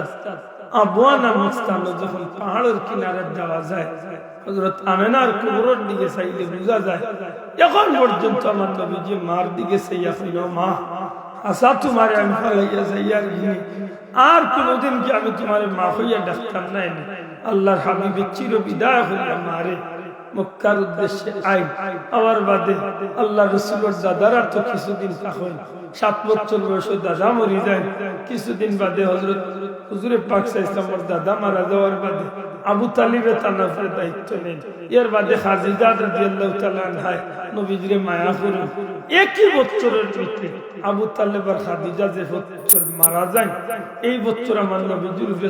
আবওয়া নামক স্থানে যখন পাহাড়ের কিনারে যাওয়া যায়, হযরত আমেনার কবরের দিকে চাইলে বোঝা যায় এখন পর্যন্ত আমার নবীজি মার দিকে চাইয়া কইল, মা আশা তোমারে আমি ফালাইয়া যাইয়ার আর কোনদিন কি আমি তোমারে মা হইয়া ডাকতাম নাই। আল্লাহর হাবিবের চির বিদায় হইয়া মারে মক্কার উদ্দেশ্যে আই। আবার বাদে আল্লাহ রাসূলের দাদারা তো কিছুদিন থাকেন, 7 বছর বয়সে দাদা মরি যায়। কিছুদিন বাদে হযরত হুজুরে পাক সাল্লাল্লাহু আলাইহি ওয়াসাল্লামের দাদা মারা যাওয়ার বাদে আবু তালিবে তানাফের দায়িত্ব নেন। এর বাদে খাদিজা রাদিয়াল্লাহু তাআলা আনহা নবীজিরে মায়া করেন। একই বছরের ভিতরে আবু তালেব আর খাদিজা যে বছর মারা যায়, এই বছর আমার নবীজির উপরে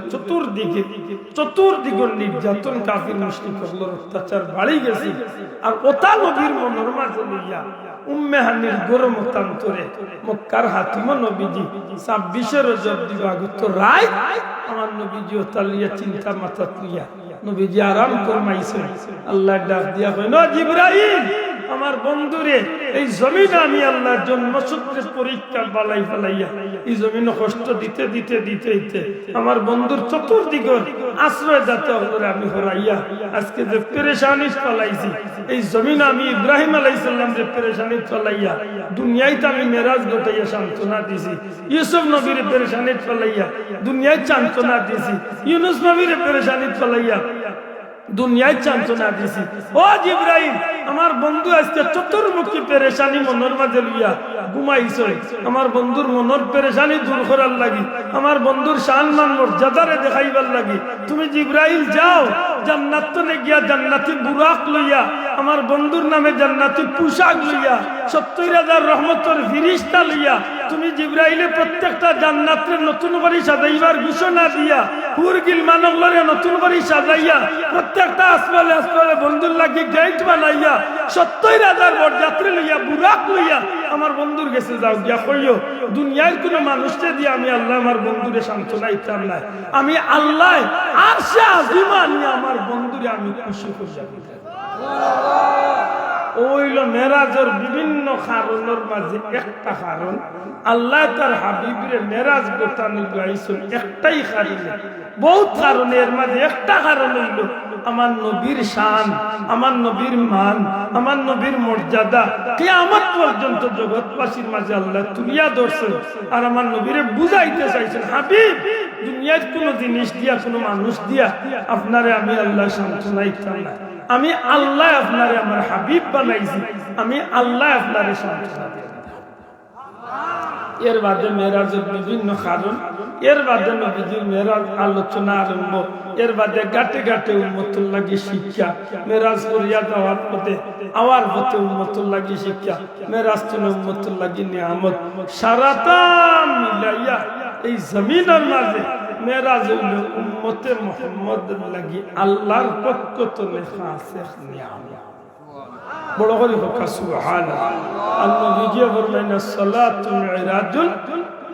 চতুর্দিকের নির্যাতন কাফির মুশরিকদের অত্যাচার বাড়ি গেছে। আর ওটা নবীর মনের মাঝে লইয়া উম্মে হানির গরম মতান্তরে মক্কার হাতিম নবীজি 26 রজব দিবাগত রায় আমার নবীজি ওটা লিয়া চিন্তা মাথা তুইয়া নবীজি আরাম ফরমাইছেন। আল্লাহ ডাক দিয়া কয়, না জিবরাইল, আমার বন্ধুরে এই জমিন আমি আল্লাহর জন্মসূত্রে পরীক্ষা বালাই ফেলাইয়া এই জমিন কষ্ট দিতে দিতে দিতে দিতে আমার বন্ধুর চতুর্দিকের আশ্রয় দাতা হলে আমি হরাইয়া আজকে যে পেরেশানি ফেলাইছি, এই জমিন আমি ইব্রাহিম আলাইহিস সালাম যে পেরেশানি ফেলাইয়া দুনিয়াতে আমি মেরাজ ঘটাইয়া সান্ত্বনা দিছি, ইউসুফ নবীর পেরেশানি ফেলাইয়া দুনিয়ায় সান্ত্বনা দিছি, ইউনুস নবীর পেরেশানি ফেলাইয়া দুনিয়ায় সান্ত্বনা দিছি। ও জিবরাইল, আমার বন্ধু আজকে চতুর্মুখী পেরেশানি মনের মাঝে লইয়া ঘুমাইছে। আমার বন্ধুর মনের পেরেশানি দূর করার লাগি, আমার বন্ধুর সম্মান মর্যাদারে দেখাইবার লাগি তুমি জিবরাইল যাও, জান্নাতে গিয়া জান্নাতি বুরাক লইয়া আমার বন্ধুর নামে জান্নাতি পোশাক লইয়া 70,000 রহমতের ফিরিস্তা লইয়া তুমি জিবরাইলে প্রত্যেকটা জান্নাতের নতুন করে সাজাইবার ঘোষণা দিয়া হুরগিল মানবলরে নতুন করে সাজাইয়া প্রত্যেকটা আসমানে আসমানে বন্ধুর লাগি গেট বানাইয়া 70,000 বরযাত্রী লইয়া বুরাক লইয়া আমার বন্ধুর কাছে যাও, গিয়া কইও দুনিয়ার কোন মানুষকে দিয়ে আমি আল্লাহ আমার বন্ধুরে সান্ত্বনা দিতাম না, আমি আল্লাহ আরশে আজিমা নিয়ে আমার বন্ধুরে আমি খুশি করব। ওইল মেরাজের বিভিন্ন কারণের মাঝে একটা কারণ, আল্লাহ তার হাবিবরে মেরাজ গোটানো গাইছেন একটাই কারণ, বহুত কারণের মাঝে একটা কারণ হইল আমার নবীর শান, আমার নবীর মান, আমার নবীর মর্যাদা কিয়ামত পর্যন্ত জগৎবাসীর মাঝে আল্লাহ তুলিয়া ধরছেন। আর আমার নবীরে বুঝাইতে চাইছেন, হাবিব দুনিয়ার কোনো জিনিস দিয়া কোনো মানুষ দিয়া আপনারে আমি আল্লাহ সান্ত্বনা দিতাম না, আমি আল্লাহ আপনারে আমার হাবিব বানাইছি, আমি আল্লাহ আপনারে সান্ত্বনা দিতাম। এর বাদে মেরাজের বিভিন্ন কারণ, এর বাদে নবীজির মেরাজ আলোচনা আরম্ভ, এর বাদে গাটে গাটে উম্মতুল লাগি শিক্ষা, মেরাজ করিয়া যাওয়ার পথে আওয়ার পথে উম্মতুল লাগি শিক্ষা, মেরাজ তো উম্মতুল লাগি নিয়ামত, সারাটা মিলাইয়া এই জমিনের মাঝে মেরাজ হইল উম্মতে মুহাম্মদ লাগি আল্লাহর পক্ষ তো লেখা আছে নিয়ামত। বড় করে হোক সুবহানাল্লাহ। আল্লাহ নবীজি ফরমাইনা সালাতু মিরাজুল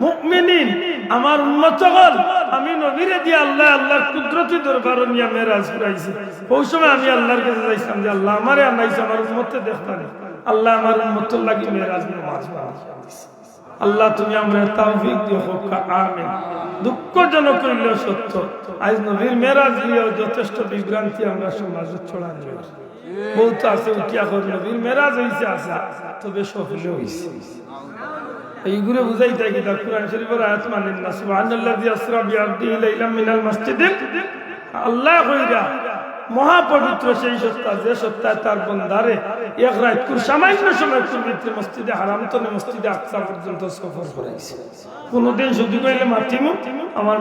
মুমিনিন, আমার উম্মতগণ আমি নবীরে দিয়ে আল্লাহ আল্লাহর কুদরতি দরবার নিয়ে মেরাজ করাইছি। ওই সময় আমি আল্লাহর কাছে যাইছিলাম যে আল্লাহ আমারে আনাইছে আমার উম্মতে দেখতানি, আল্লাহ আমার উম্মতের লাগি মেরাজ নামাজ পড়াইছে। আল্লাহ তুমি আমরা তৌফিক দিও, হোক আমিন। দুঃখজনক হইল সত্য, আজ নবীর মেরাজ নিয়ে যথেষ্ট বিভ্রান্তি আমরা সমাজে ছড়ানো হয়েছে। বহুত আছে উঠিয়া করে নবীর মেরাজ হয়েছে আসা, তবে সফল হয়েছে। এইগুলো বুঝাই থাকি তা কুরআন শরীফের আয়াত মানেন না, সুবহানাল্লাযী আসরা বিআবদিহি লাইলাম মিনাল মাসজিদিল, আল্লাহ কইরা মহাপবিত্র সেই সত্তা যে সত্তা তার বান্দারে এক রাত সামান্য সময় পবিত্র মসজিদে হারাম তো মসজিদে আকসা পর্যন্ত সফর করাইছে। কোনদিন শুধু কইলে মাতিমু আমার